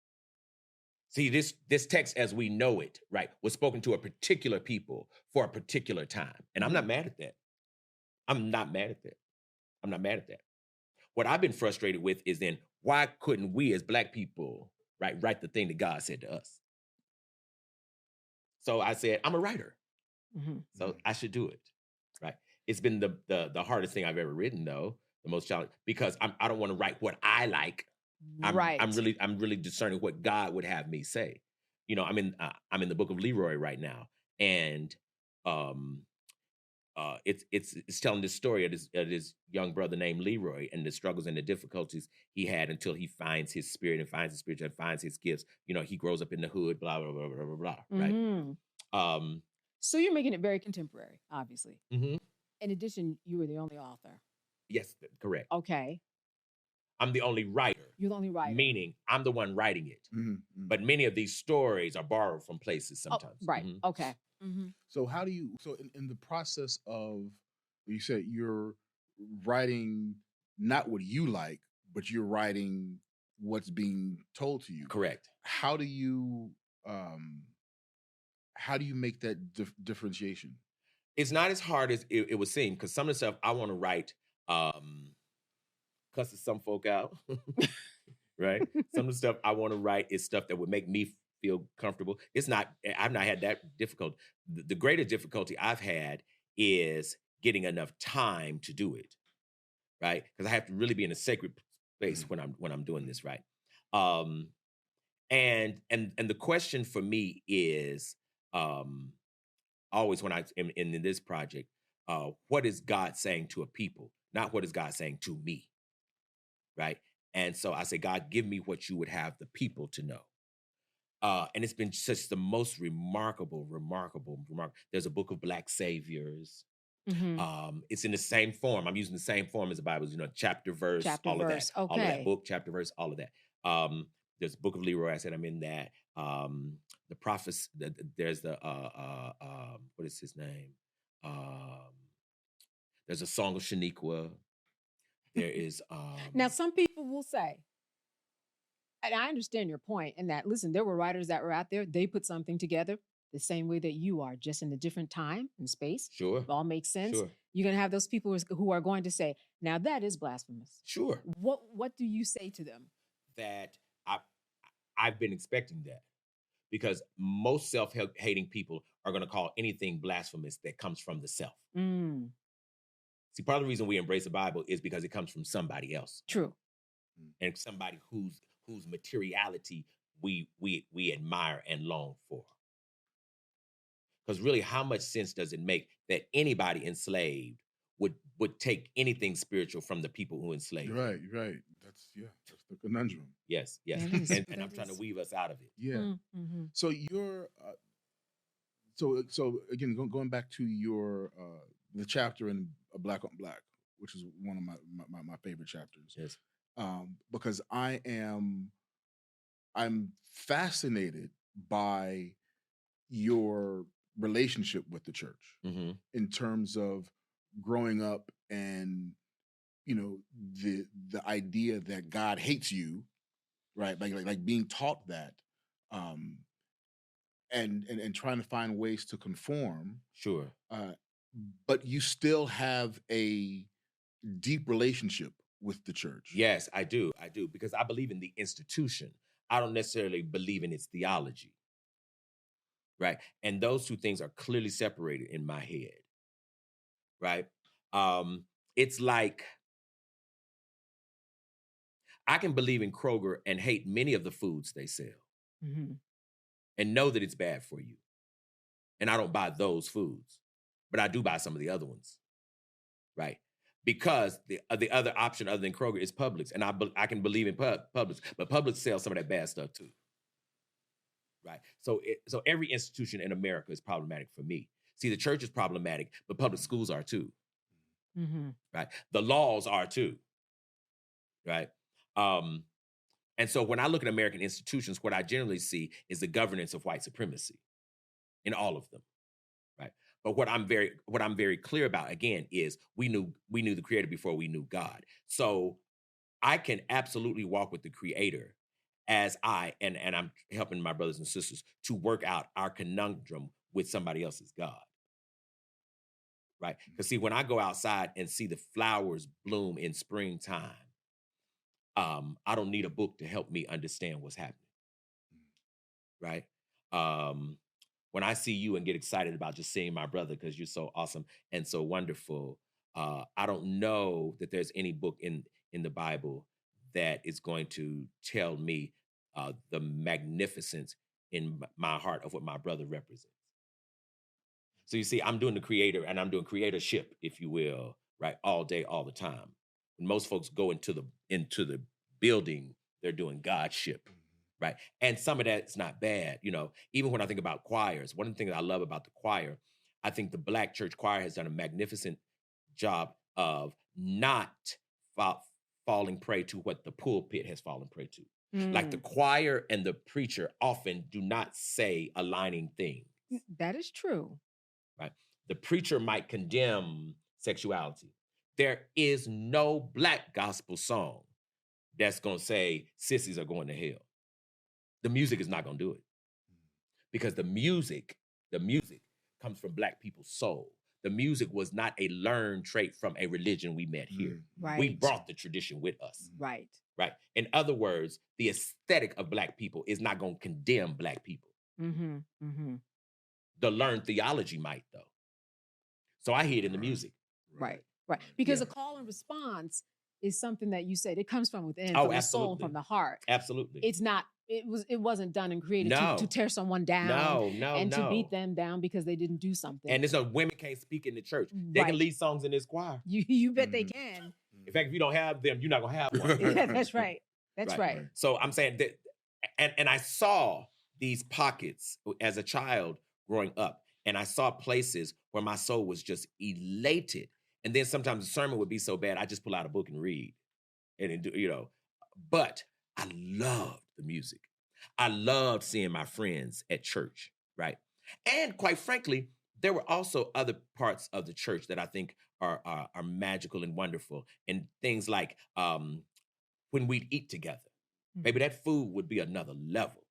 See, this text as we know it, right, was spoken to a particular people for a particular time. And I'm not mad at that. I'm not mad at that. I'm not mad at that. What I've been frustrated with is then why couldn't we as Black people, right, write the thing that God said to us? So I said, I'm a writer. So I should do it, right? It's been the hardest thing I've ever written, though, the most challenging, because I don't want to write what I like. I'm really discerning what God would have me say. You know, I'm in the book of Leroy right now, and it's telling this story of this young brother named Leroy and the struggles and the difficulties he had until he finds his spirit and finds his spiritual and finds his gifts. You know, he grows up in the hood, blah blah blah blah blah blah. Right. So you're making it very contemporary, obviously. Mm-hmm. In addition, you were the only author. Yes, correct. Okay. I'm the only writer. You're the only writer. Meaning I'm the one writing it. But many of these stories are borrowed from places sometimes. Oh, right. Okay. So how do you, in the process of, you said you're writing not what you like, but you're writing what's being told to you. Correct. How do you make that differentiation? It's not as hard as it would seem, because some of the stuff I want to write cusses some folk out, right? Some of the stuff I want to write is stuff that would make me feel comfortable. I've not had that difficulty. The greater difficulty I've had is getting enough time to do it, right? Because I have to really be in a sacred space when I'm doing this, right? And the question for me is always when I am in this project, what is God saying to a people? Not what is God saying to me, right? And so I say, God, give me what you would have the people to know. And it's been just the most remarkable. There's a book of Black saviors. It's in the same form. I'm using the same form as the Bible, you know, chapter, verse, all of that. Okay. All of that, book, chapter, verse, all of that. There's a book of Leroy. I said I'm in that. The prophets, there's the, what is his name? There's a song of Shaniqua. There is. Now, some people will say, and I understand your point in that, listen, there were writers that were out there. They put something together the same way that you are, just in a different time and space. Sure. It all makes sense. Sure. You're going to have those people who are going to say, now that is blasphemous. Sure. What do you say to them? That I've been expecting that, because most self-hating people are going to call anything blasphemous that comes from the self. See, part of the reason we embrace the Bible is because it comes from somebody else. True. And somebody whose materiality we admire and long for. Because really, how much sense does it make that anybody enslaved would take anything spiritual from the people who enslaved? Right. That's the conundrum. Yes. And I'm trying to weave us out of it. Yeah. So you're, so again, going back to your the chapter in Black on Black, which is one of my favorite chapters. Yes. Because I'm fascinated by your relationship with the church in terms of growing up and, you know, the idea that God hates you, right? Like being taught that, and trying to find ways to conform. Sure. But you still have a deep relationship with the church. Yes, I do, because I believe in the institution. I don't necessarily believe in its theology, right? And those two things are clearly separated in my head, right? It's like I can believe in Kroger and hate many of the foods they sell and know that it's bad for you. And I don't buy those foods, but I do buy some of the other ones, right? Because the other option other than Kroger is Publix, and I can believe in Publix, but Publix sells some of that bad stuff too, right? So every institution in America is problematic for me. See, the church is problematic, but public schools are too, right? The laws are too, right? And so when I look at American institutions, what I generally see is the governance of white supremacy in all of them, right? But what I'm very clear about, again, is we knew the Creator before we knew God. So I can absolutely walk with the Creator as and I'm helping my brothers and sisters to work out our conundrum with somebody else's God. Right? Because see, when I go outside and see the flowers bloom in springtime, I don't need a book to help me understand what's happening. Right? When I see you and get excited about just seeing my brother because you're so awesome and so wonderful, I don't know that there's any book in the Bible that is going to tell me the magnificence in my heart of what my brother represents. So you see, I'm doing the Creator and I'm doing creatorship, if you will, right? All day, all the time. When most folks go into the building, they're doing Godship, right? And some of that's not bad. You know, even when I think about choirs, one of the things I love about the choir, I think the Black church choir has done a magnificent job of not falling prey to what the pulpit has fallen prey to. Like the choir and the preacher often do not say aligning things. That is true. Right? The preacher might condemn sexuality. There is no Black gospel song that's going to say sissies are going to hell. The music is not going to do it. Because the music comes from Black people's soul. The music was not a learned trait from a religion we met here. Right. We brought the tradition with us. Right. Right. In other words, the aesthetic of Black people is not going to condemn Black people. Mm-hmm. Mm-hmm. The learned theology might, though. So I hear it in the music. Right. Right. Because a call and response is something that you said it comes from within, from the soul, from the heart. Absolutely. It's not. It wasn't done and created to tear someone down. To beat them down because they didn't do something. And there's no women can't speak in the church. They can lead songs in this choir. You bet they can. In fact, if you don't have them, you're not gonna have one. Yeah, that's right. That's right. So I'm saying that, and I saw these pockets as a child growing up, and I saw places where my soul was just elated. And then sometimes the sermon would be so bad, I just pull out a book and read, and you know. But I loved the music. I loved seeing my friends at church, right? And quite frankly, there were also other parts of the church that I think are magical and wonderful. And things like when we'd eat together, maybe that food would be another level.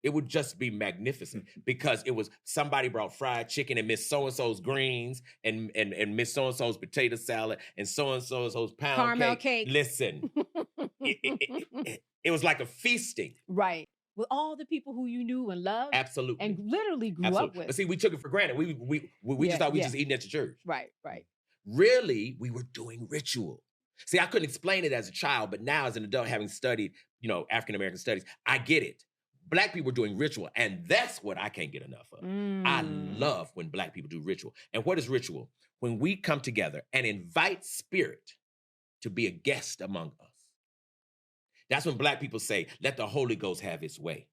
It would just be magnificent because it was somebody brought fried chicken and Miss So-and-so's greens and Miss So-and-so's potato salad and So-and-so's pound caramel cake. Listen, it was like a feasting. Right. With all the people who you knew and loved. Absolutely. And literally grew up with. But see, we took it for granted. We just thought we just eating at the church. Right, right. Really, we were doing ritual. See, I couldn't explain it as a child, but now as an adult, having studied, African-American studies, I get it. Black people are doing ritual, and that's what I can't get enough of. I love when Black people do ritual. And what is ritual? When we come together and invite spirit to be a guest among us. That's when Black people say, let the Holy Ghost have its way.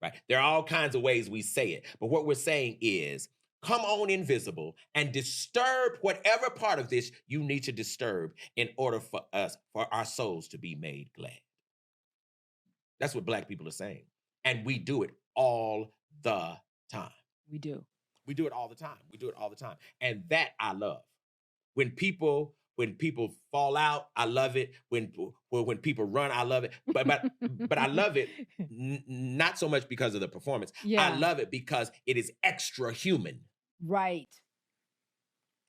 Right? There are all kinds of ways we say it, but what we're saying is, come on invisible and disturb whatever part of this you need to disturb in order for our souls to be made glad. That's what Black people are saying. And we do it all the time. We do. We do it all the time. We do it all the time. And that I love. When people fall out, I love it. When people run, I love it. But I love it not so much because of the performance. Yeah. I love it because it is extra human. Right.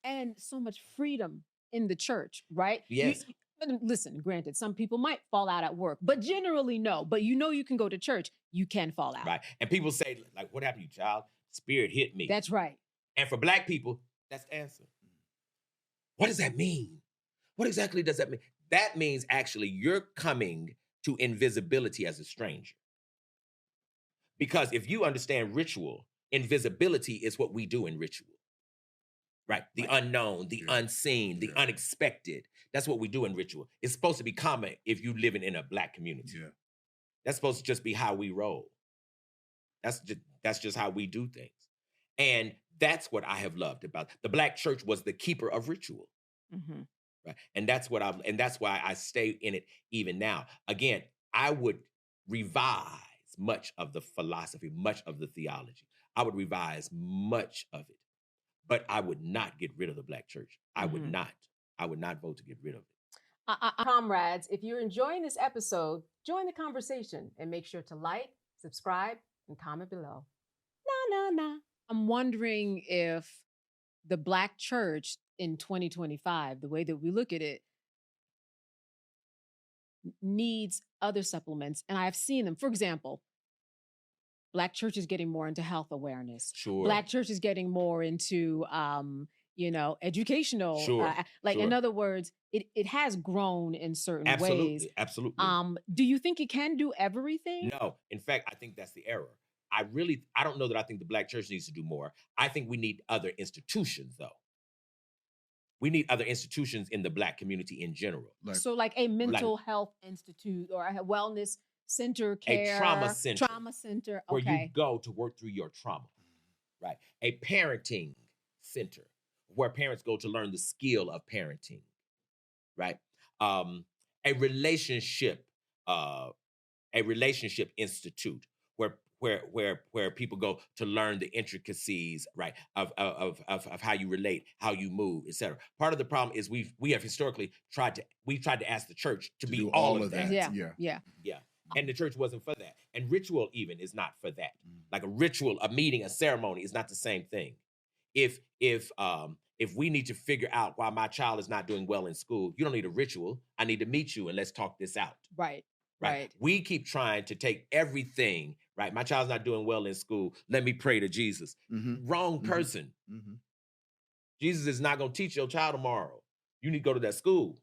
And so much freedom in the church, right? Yes. Listen, granted, some people might fall out at work, but generally no. But you can go to church, you can fall out. Right. And people say, like, what happened to you, child? Spirit hit me. That's right. And for Black people, that's the answer. What does that mean? What exactly does that mean? That means actually you're coming to invisibility as a stranger. Because if you understand ritual, invisibility is what we do in ritual. Right? The unknown, the unseen, the unexpected. That's what we do in ritual. It's supposed to be common if you living in a Black community. Yeah. That's supposed to just be how we roll. That's just how we do things. And that's what I have loved about the Black church was the keeper of ritual. Mm-hmm. Right. And that's why I stay in it even now. Again, I would revise much of the philosophy, much of the theology. I would revise much of it, but I would not get rid of the Black church. I would not vote to get rid of it. Comrades, if you're enjoying this episode, join the conversation and make sure to like, subscribe, and comment below. Nah. I'm wondering if the Black church in 2025, the way that we look at it, needs other supplements. And I've seen them. For example, Black church is getting more into health awareness. Sure. Black church is getting more into, educational. Sure. In other words, it has grown in certain ways. Absolutely. Do you think it can do everything? No. In fact, I think that's the error. I don't know that I think the Black church needs to do more. I think we need other institutions, though. We need other institutions in the Black community in general. Like a mental health institute or a wellness center, care. A trauma center. Trauma center, where you go to work through your trauma, right? A parenting center where parents go to learn the skill of parenting, right? A relationship institute where people go to learn the intricacies, right, of how you relate, how you move, etc. Part of the problem is we have historically tried to ask the church to be all of that. Yeah. And the church wasn't for that. And ritual even is not for that. Like a ritual, a meeting, a ceremony is not the same thing. If we need to figure out why my child is not doing well in school, you don't need a ritual. I need to meet you and let's talk this out. Right. We keep trying to take everything, right? My child's not doing well in school. Let me pray to Jesus. Wrong person. Jesus is not going to teach your child tomorrow. You need to go to that school.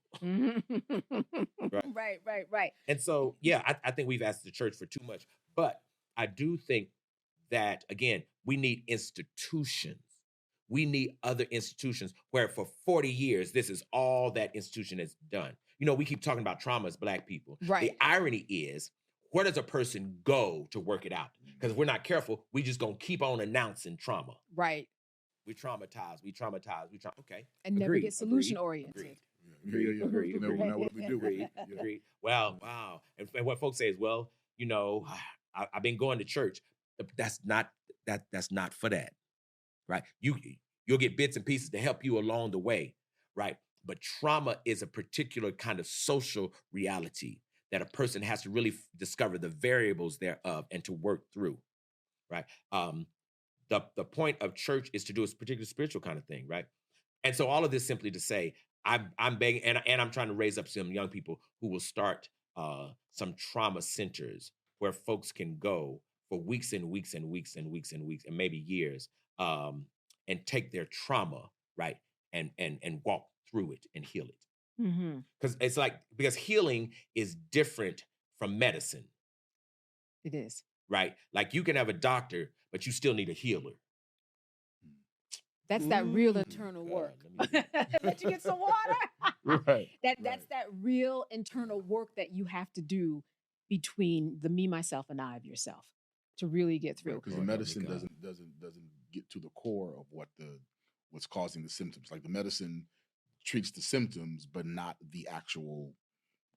Right. And so, yeah, I think we've asked the church for too much. But I do think that, again, we need institutions. We need other institutions where for 40 years, this is all that institution has done. You know, we keep talking about trauma as Black people. Right. The irony is, where does a person go to work it out? Because if we're not careful, we just going to keep on announcing trauma. Right. We traumatize. Okay. And never get solution oriented. Agreed. Now what do we do? Agreed. Well, wow. And what folks say is, well, you know, I've been going to church. That's not for that, right? You'll get bits and pieces to help you along the way, right? But trauma is a particular kind of social reality that a person has to really discover the variables thereof and to work through, right? The point of church is to do a particular spiritual kind of thing, right? And so all of this simply to say, I'm begging, and I'm trying to raise up some young people who will start some trauma centers where folks can go for weeks and weeks and weeks and weeks and weeks and maybe years, and take their trauma, right, and walk through it and heal it. Because healing is different from medicine. It is. Right? Like you can have a doctor, but you still need a healer. That's that real internal work. Let you get some water. Right. That's that real internal work that you have to do between the me, myself, and I of yourself to really get through. Because the medicine doesn't get to the core of what's causing the symptoms. Like the medicine treats the symptoms, but not the actual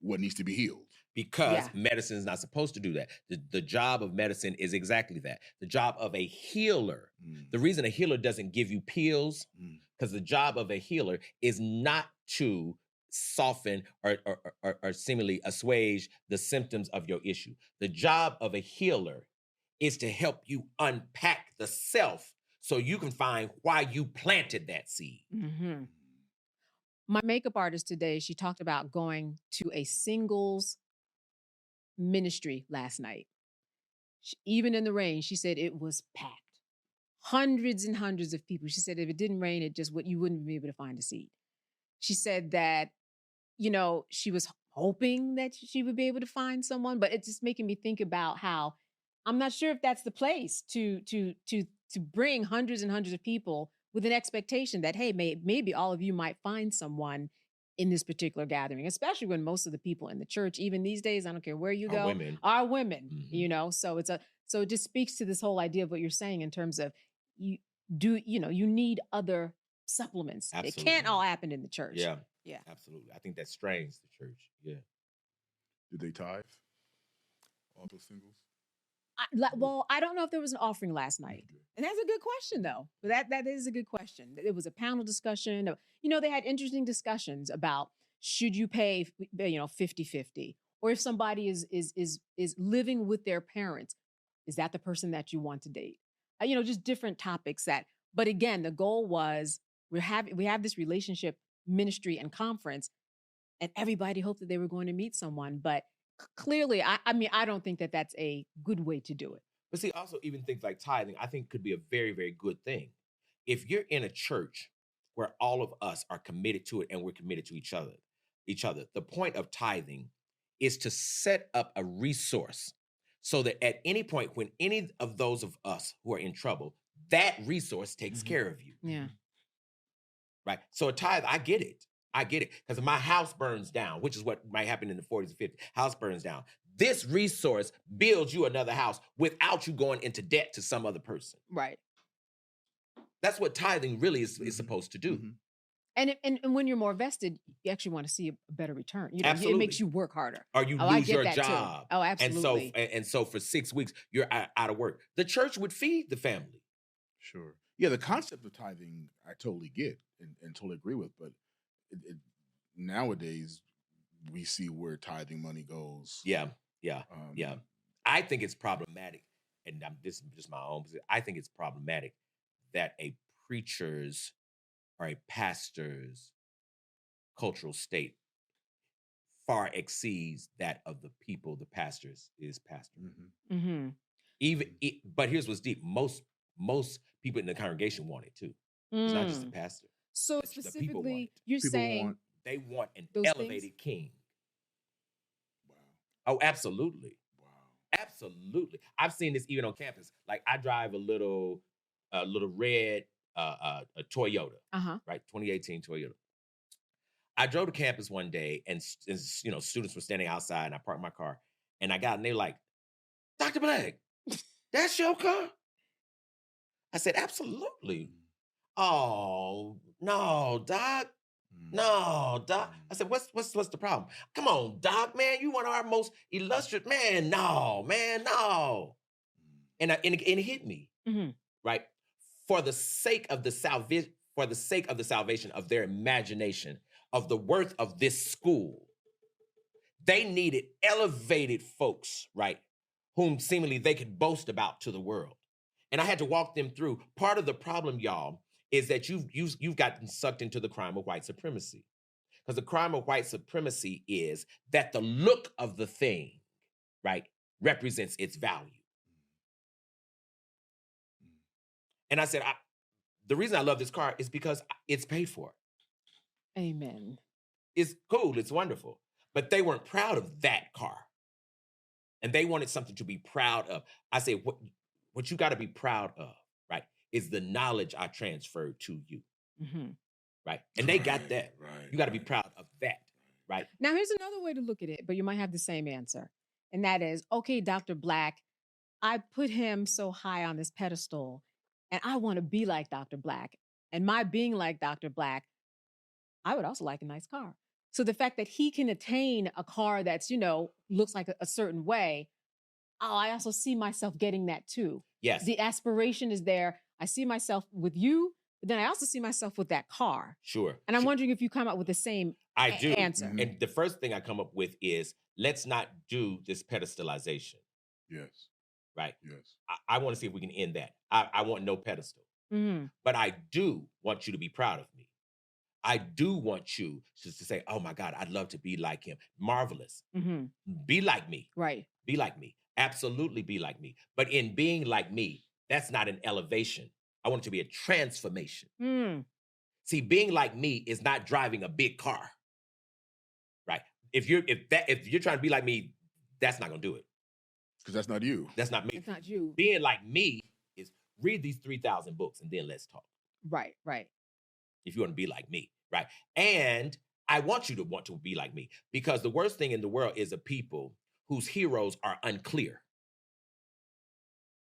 what needs to be healed. Because medicine is not supposed to do that. The job of medicine is exactly that. The job of a healer. The reason a healer doesn't give you pills, because the job of a healer is not to soften or seemingly assuage the symptoms of your issue. The job of a healer is to help you unpack the self so you can find why you planted that seed. My makeup artist today, she talked about going to a singles ministry last night. Even in the rain, she said it was packed. Hundreds and hundreds of people. She said if it didn't rain, you wouldn't be able to find a seat. She said that, she was hoping that she would be able to find someone, but it's just making me think about how I'm not sure if that's the place to bring hundreds and hundreds of people with an expectation that, hey, maybe all of you might find someone in this particular gathering, especially when most of the people in the church, even these days, I don't care where you go, are women, So it just speaks to this whole idea of what you're saying in terms of you need other supplements. Absolutely. It can't all happen in the church. Yeah. Yeah. Absolutely. I think that strains the church. Yeah. Did they tithe? All those singles? Well, I don't know if there was an offering last night. And that's a good question, though. But that is a good question. It was a panel discussion. They had interesting discussions about should you pay, 50-50? Or if somebody is living with their parents, is that the person that you want to date? Just different topics but again, the goal was we have this relationship ministry and conference, and everybody hoped that they were going to meet someone. But clearly, I don't think that that's a good way to do it. But see, also even things like tithing, I think could be a very, very good thing. If you're in a church where all of us are committed to it and we're committed to each other, the point of tithing is to set up a resource so that at any point when any of those of us who are in trouble, that resource takes care of you. Yeah. Right. So a tithe, I get it. Because if my house burns down, which is what might happen in the 40s and 50s, house burns down. This resource builds you another house without you going into debt to some other person. Right. That's what tithing really is supposed to do. Mm-hmm. And when you're more vested, you actually want to see a better return. Absolutely. It makes you work harder. Or you lose your job. Too. Oh, absolutely. And so for 6 weeks, you're out of work. The church would feed the family. Sure. Yeah, the concept of tithing, I totally get and totally agree with. But nowadays, we see where tithing money goes. Yeah. I think it's problematic, and this is just my own position. I think it's problematic that a preacher's or a pastor's cultural state far exceeds that of the people the pastor is pastoring. Mm-hmm. But here's what's deep: most people in the congregation want it too. It's not just the pastor. So specifically, you're saying they want an elevated king. Wow. Oh, absolutely. Wow. Absolutely. I've seen this even on campus. Like I drive a little red a Toyota, right? 2018 Toyota. I drove to campus one day and students were standing outside and I parked my car and I got and they were like, Dr. Black, that's your car? I said, absolutely. Oh, no, Doc. No, Doc. I said, what's the problem? Come on, Doc, man. You one of our most illustrious, man. No, man, no. And it hit me, right? For the sake of the salvation of their imagination, of the worth of this school, they needed elevated folks, right? Whom seemingly they could boast about to the world. And I had to walk them through. Part of the problem, y'all, is that you've gotten sucked into the crime of white supremacy. Because the crime of white supremacy is that the look of the thing, right, represents its value. And I said, the reason I love this car is because it's paid for. Amen. It's cool. It's wonderful. But they weren't proud of that car. And they wanted something to be proud of. I say, what you got to be proud of, right, is the knowledge I transferred to you. Right? And they got that. You got to be proud of that. Right? Now, here's another way to look at it, but you might have the same answer. And that is, okay, Dr. Black, I put him so high on this pedestal, and I want to be like Dr. Black. And my being like Dr. Black, I would also like a nice car. So the fact that he can attain a car that's, looks like a certain way, I also see myself getting that too. Yes. The aspiration is there. I see myself with you, but then I also see myself with that car. Sure. And I'm wondering if you come up with the same answer. And the first thing I come up with is, let's not do this pedestalization. Yes. Right? Yes. I want to see if we can end that. I want no pedestal. But I do want you to be proud of me. I do want you just to say, oh my God, I'd love to be like him. Marvelous. Be like me. Right. Be like me. Absolutely be like me. But in being like me, that's not an elevation. I want it to be a transformation. See, being like me is not driving a big car. Right? If you're trying to be like me, that's not gonna do it. Because that's not you. That's not me. It's not you. Being like me is read these 3,000 books and then let's talk. Right. If you want to be like me, right? And I want you to want to be like me, because the worst thing in the world is a people whose heroes are unclear,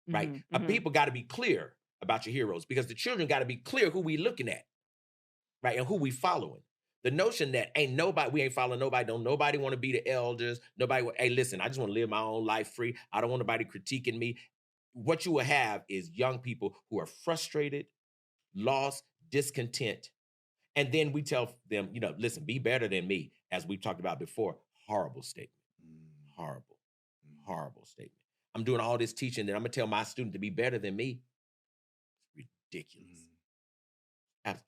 right? A people got to be clear about your heroes, because the children got to be clear who we looking at, right? And who we following. The notion that we ain't following nobody, don't nobody want to be the elders, hey, listen, I just want to live my own life free. I don't want nobody critiquing me. What you will have is young people who are frustrated, lost, discontent. And then we tell them, listen, be better than me, as we've talked about before. Horrible statement. Horrible statement. I'm doing all this teaching that I'm going to tell my student to be better than me. It's ridiculous.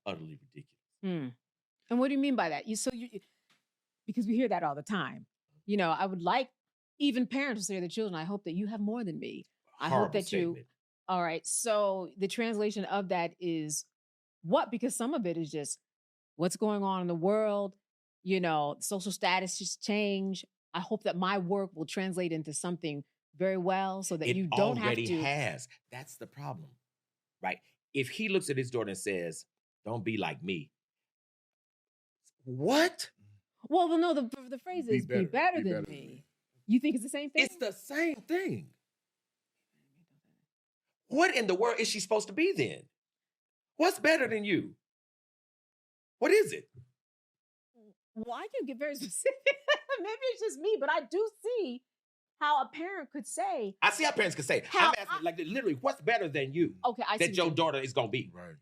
Utterly ridiculous. And what do you mean by that? Because we hear that all the time. I would like even parents to say to their children, I hope that you have more than me. I hope that statement. All right. So the translation of that is what? Because some of it is just what's going on in the world. Social status just change. I hope that my work will translate into something very well so that you don't have to. It already has. That's the problem, right? If he looks at his daughter and says, don't be like me. What? Well, no, the phrase is be better than me. You think it's the same thing? It's the same thing. What in the world is she supposed to be then? What's better than you? What is it? Well, I can get very specific. Maybe it's just me, but I do see how a parent could say. I see how parents could say. I'm asking, literally, what's better than you? Okay, I see that your daughter is gonna be. Right.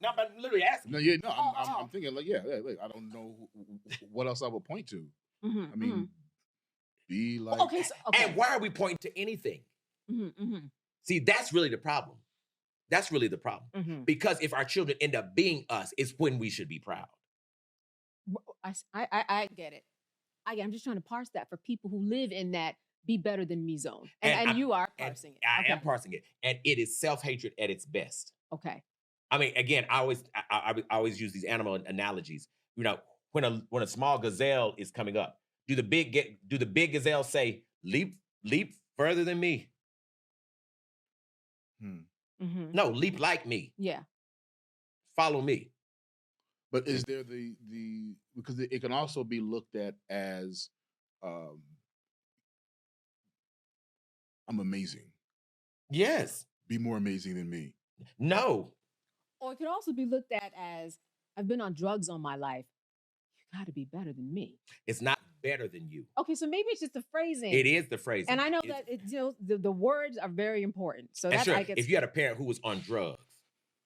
No, but literally asking. I'm thinking look, I don't know what else I would point to. I mean, be like. Okay. And why are we pointing to anything? See, that's really the problem. That's really the problem. Because if our children end up being us, it's when we should be proud. I get it. I'm just trying to parse that for people who live in that be better than me zone. And you are parsing it. I am parsing it. And it is self-hatred at its best. Okay. I mean, again, I always use these animal analogies. When a small gazelle is coming up, do the big gazelle say, leap further than me? No, leap like me. Yeah. Follow me. But is there because it can also be looked at as I'm amazing. Yes. Be more amazing than me. No. Or it could also be looked at as I've been on drugs all my life. You got to be better than me. It's not better than you. Okay, so maybe it's just the phrasing. It is the phrasing. And I know that the words are very important. So that's sure, if you had a parent who was on drugs,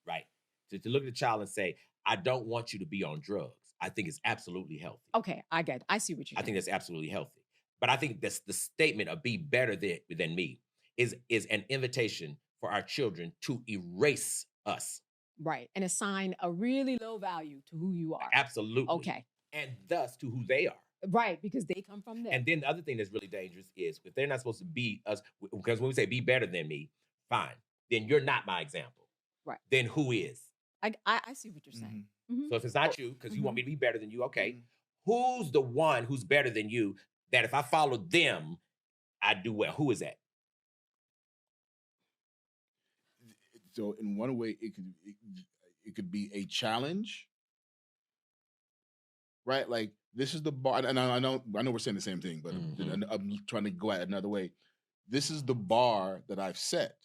right? To look at the child and say, I don't want you to be on drugs, I think it's absolutely healthy. Okay, I get it. I see what you're saying. I think that's absolutely healthy. But I think that's the statement of be better than me is an invitation for our children to erase us. Right. And assign a really low value to who you are. Absolutely. Okay. And thus to who they are. Right, because they come from there. And then the other thing that's really dangerous is if they're not supposed to be us, because when we say be better than me, fine, then you're not my example. Right. Then who is? I see what you're saying. So if it's not you, because you want me to be better than you, okay, who's the one who's better than you that if I follow them, I do well? Who is that? So in one way, it could be a challenge, right? Like this is the bar, and I know we're saying the same thing, but I'm trying to go at it another way. This is the bar that I've set.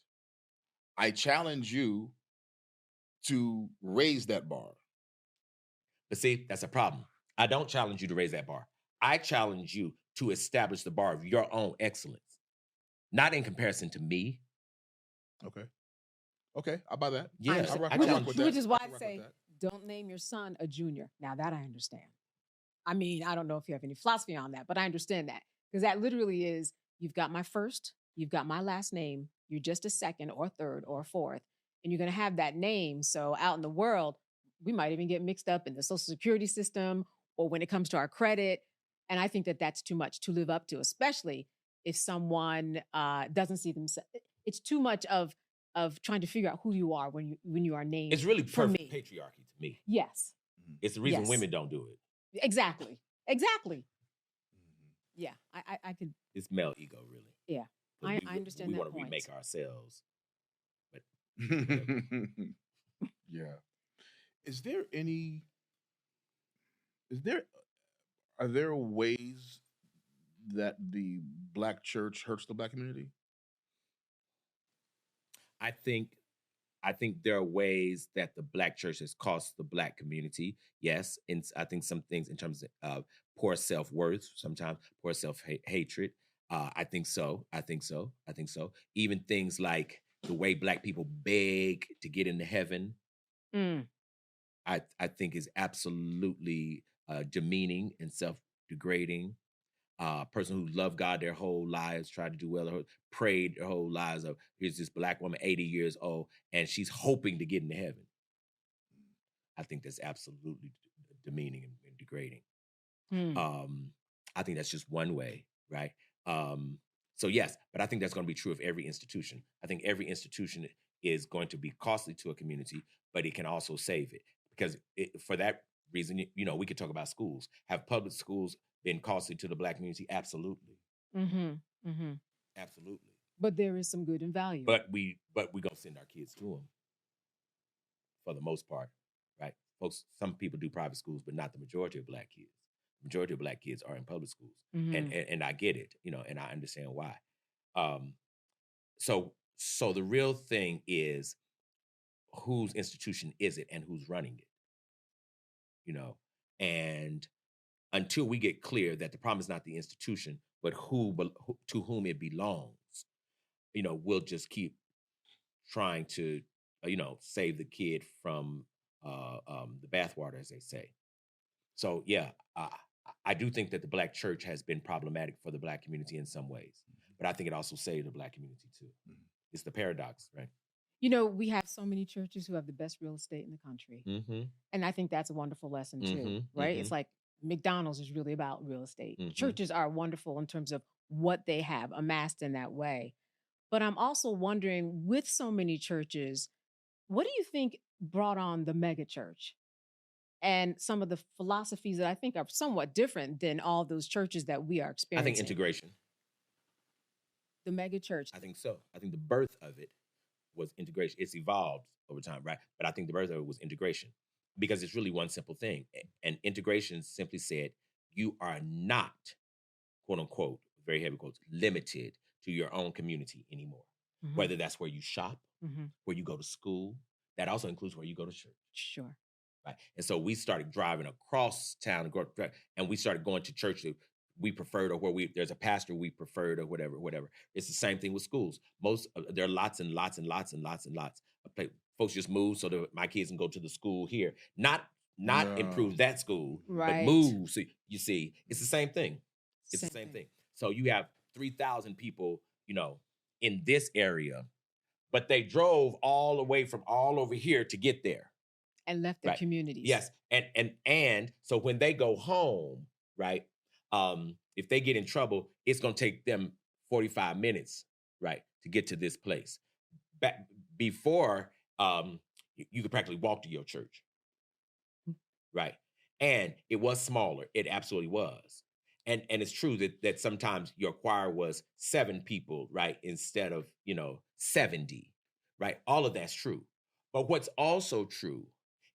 I challenge you to raise that bar. But see, that's a problem. I don't challenge you to raise that bar. I challenge you to establish the bar of your own excellence, not in comparison to me. Okay, I buy that. Yeah, which is why I say don't name your son a junior. Now that I understand. I mean, I don't know if you have any philosophy on that, but I understand that because that literally is you've got my first, you've got my last name, you're just a second or third or fourth, and you're going to have that name. So out in the world, we might even get mixed up in the Social Security system or when it comes to our credit. And I think that that's too much to live up to, especially if someone doesn't see themselves. It's too much of trying to figure out who you are when you are named. It's really perfect patriarchy to me. Yes. It's the reason women don't do it. Exactly. Yeah, I could. It's male ego, really. Yeah, I understand that point. We want to remake ourselves. But yeah. Are there ways that the Black church hurts the Black community? I think I think there are ways that the Black church has cost the Black community. Yes, and I think some things in terms of poor self-worth, sometimes poor self-hatred. I think so. I think so. I think so. Even things like the way Black people beg to get into heaven, I think is absolutely demeaning and self-degrading. Person who loved God their whole lives, tried to do well, prayed their whole lives. Of here's this Black woman, 80 years old, and she's hoping to get into heaven. I think that's absolutely demeaning and degrading. I think that's just one way, right? So yes, but I think that's going to be true of every institution. I think every institution is going to be costly to a community, but it can also save it. Because for that reason, we could talk about schools. Have public schools been costly to the Black community? Absolutely. Absolutely. But there is some good and value. But we gonna send our kids to them for the most part, right? Folks, some people do private schools, but not the majority of Black kids. Majority of Black kids are in public schools, and I get it, and I understand why. So the real thing is, whose institution is it and who's running it? And until we get clear that the problem is not the institution, but to whom it belongs, we'll just keep trying to, save the kid from the bathwater, as they say. So yeah, I do think that the Black church has been problematic for the Black community in some ways, but I think it also saved the Black community too. It's the paradox, right? We have so many churches who have the best real estate in the country. And I think that's a wonderful lesson too, right? It's like McDonald's is really about real estate. Churches are wonderful in terms of what they have amassed in that way. But I'm also wondering, with so many churches, what do you think brought on the mega church and some of the philosophies that I think are somewhat different than all those churches that we are experiencing? I think integration. The mega church. I think so. I think the birth of it was integration. It's evolved over time, right? But I think the birth of it was integration, because it's really one simple thing. And integration simply said, you are not, quote unquote, very heavy quotes, limited to your own community anymore. Whether that's where you shop, where you go to school, that also includes where you go to church. Sure. Right. And so we started driving across town and we started going to church that we preferred, or where there's a pastor we preferred, or whatever. It's the same thing with schools. There are lots and lots and lots and lots and lots of folks just move so that my kids can go to the school here. Not improve that school, right, but move. So you see, it's the same thing. It's the same thing. So you have 3,000 people, in this area, but they drove all the way from all over here to get there. And left their communities. Yes. And so when they go home, right, if they get in trouble, it's going to take them 45 minutes, right, to get to this place. Before, you could practically walk to your church, right? And it was smaller. It absolutely was. And it's true that sometimes your choir was 7 people, right, instead of, 70, right? All of that's true. But what's also true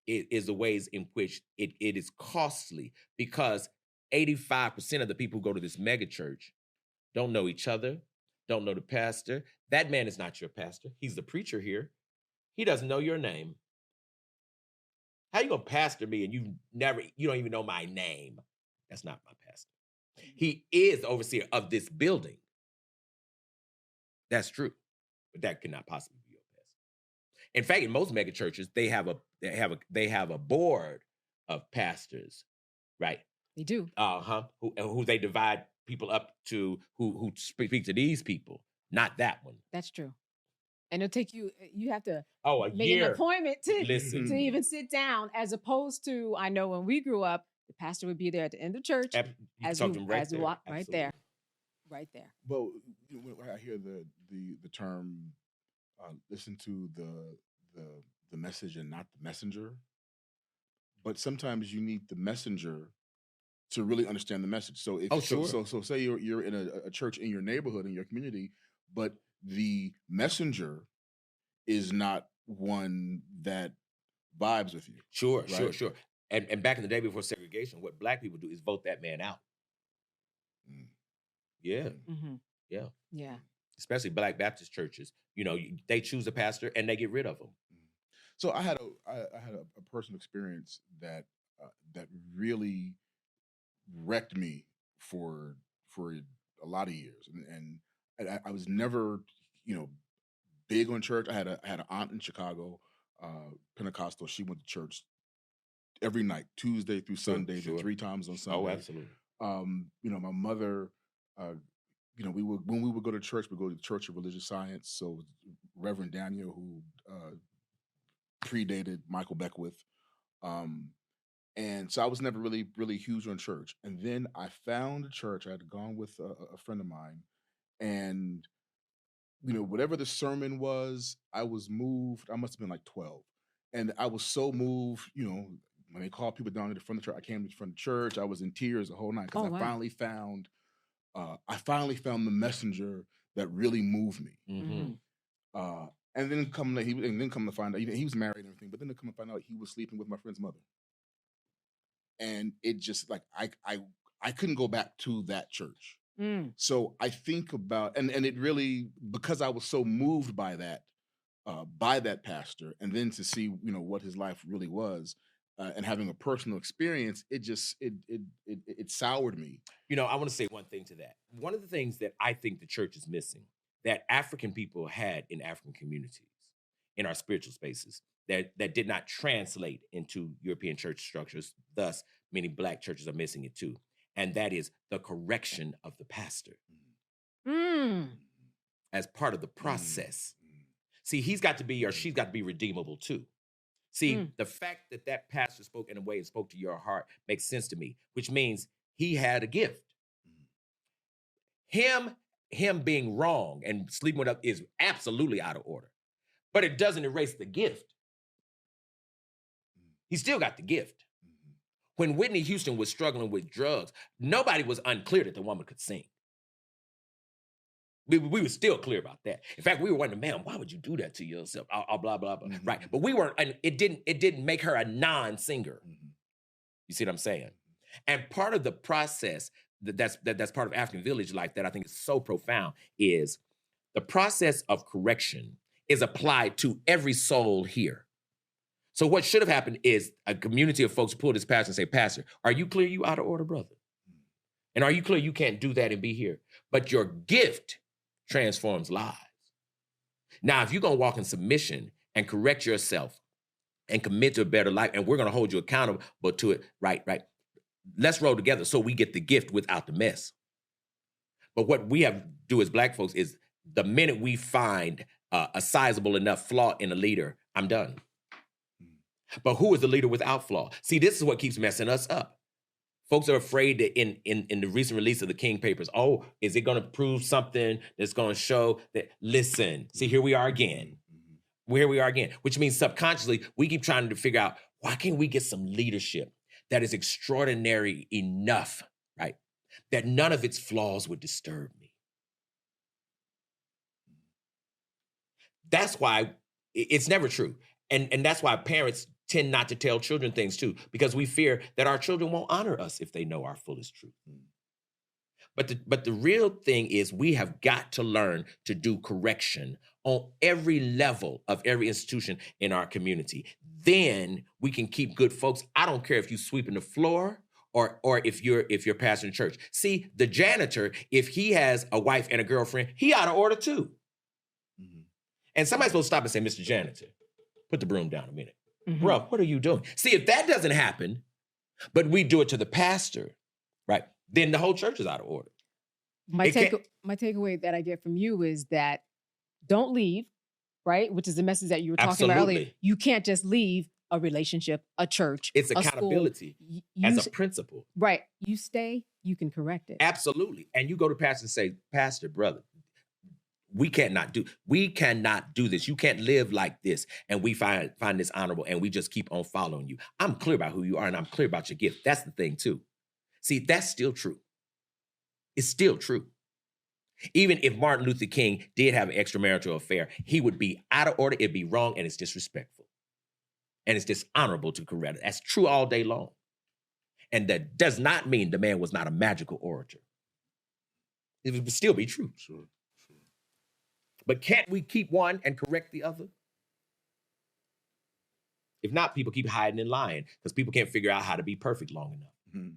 is the ways in which it is costly, because 85% of the people who go to this mega church don't know each other, don't know the pastor. That man is not your pastor. He's the preacher here. He doesn't know your name. How you gonna pastor me and you don't even know my name? That's not my pastor. He is the overseer of this building. That's true, but that could not possibly be your pastor. In fact, in most mega churches, they have a board of pastors, right? They do. Who they divide people up to, who speak to these people, not that one. That's true. And it'll take you have to make an appointment to even sit down, as opposed to, I know when we grew up, the pastor would be there at the end of church as we walk right there. Right there. Well, when I hear the term, listen to the message and not the messenger. But sometimes you need the messenger to really understand the message. So so say you're in a church in your neighborhood, in your community, but the messenger is not one that vibes with you. Sure. And back in the day before segregation, what Black people do is vote that man out. Yeah. Mm-hmm. Yeah. Yeah. Especially Black Baptist churches. They choose a pastor and they get rid of him. So I had a personal experience that that really wrecked me for a lot of years, and I was never, you know, big on church. I had an aunt in Chicago, Pentecostal. She went to church every night, Tuesday through Sunday, Sure. 3 times on Oh, Sunday. absolutely. You know, my mother, when we would go to church, we go to the Church of Religious Science. So Reverend Daniel, who predated Michael Beckwith, and so I was never really huge on church. And then I found a church. I had gone with a friend of mine, and you know, whatever the sermon was, I was moved. I must have been like 12, and I was so moved. You know, when they called people down to the front of the church, I came to the front of the church. I was in tears the whole night because Oh, wow. I finally found the messenger that really moved me. Mm-hmm. And then come to find out, he was married and everything, but then to come to find out he was sleeping with my friend's mother, and it just like I couldn't go back to that church. So I think about and it really, because I was so moved by that pastor, and then to see, you know, what his life really was, and having a personal experience, it soured me. You know, I want to say one thing to that. One of the things that I think the church is missing, that African people had in African communities, in our spiritual spaces, that did not translate into European church structures. Thus, many Black churches are missing it too. And that is the correction of the pastor as part of the process. See, he's got to be, or she's got to be redeemable too. See, the fact that that pastor spoke in a way and spoke to your heart makes sense to me, which means he had a gift. Him being wrong and sleeping with us is absolutely out of order, but it doesn't erase the gift. He still got the gift. When Whitney Houston was struggling with drugs, nobody was unclear that the woman could sing. We were still clear about that. In fact, we were wondering, man, why would you do that to yourself? Blah, blah, blah. Right. But we weren't, and it didn't make her a non-singer. You see what I'm saying? And part of the process that's part of African village life that I think is so profound is the process of correction is applied to every soul here. So what should have happened is a community of folks pull this pastor and say, Pastor, are you clear you out of order, brother? And are you clear you can't do that and be here? But your gift transforms lives. Now, if you're going to walk in submission and correct yourself and commit to a better life, and we're going to hold you accountable to it, right. Let's roll together so we get the gift without the mess. But what we have to do as Black folks is the minute we find a sizable enough flaw in a leader, I'm done. But who is the leader without flaw? See, this is what keeps messing us up. Folks are afraid that in the recent release of the King Papers, oh, is it going to prove something that's going to show that, listen, see, here we are again. Here we are again, which means subconsciously, we keep trying to figure out, why can't we get some leadership that is extraordinary enough, right, that none of its flaws would disturb me? That's why it's never true. And that's why parents tend not to tell children things too, because we fear that our children won't honor us if they know our fullest truth. But the real thing is we have got to learn to do correction on every level of every institution in our community. Then we can keep good folks. I don't care if you sweeping the floor or if you're pastoring church. See, the janitor, if he has a wife and a girlfriend, he out of order too. And somebody's supposed to stop and say, Mr. Janitor, put the broom down a minute. Bro, what are you doing? See, if that doesn't happen, but we do it to the pastor, right, then the whole church is out of order. My takeaway that I get from you is that don't leave, right? Which is the message that you were talking about earlier. You can't just leave a relationship, a church, it's a accountability school. as a principle. Right. You stay, you can correct it. Absolutely. And you go to pastor and say, Pastor, brother, we cannot do this. You can't live like this. And we find this honorable and we just keep on following you. I'm clear about who you are and I'm clear about your gift. That's the thing too. See, that's still true. It's still true. Even if Martin Luther King did have an extramarital affair, he would be out of order. It'd be wrong and it's disrespectful. And it's dishonorable to correct it. That's true all day long. And that does not mean the man was not a magical orator. It would still be true. Sure. But can't we keep one and correct the other? If not, people keep hiding and lying because people can't figure out how to be perfect long enough. Mhm.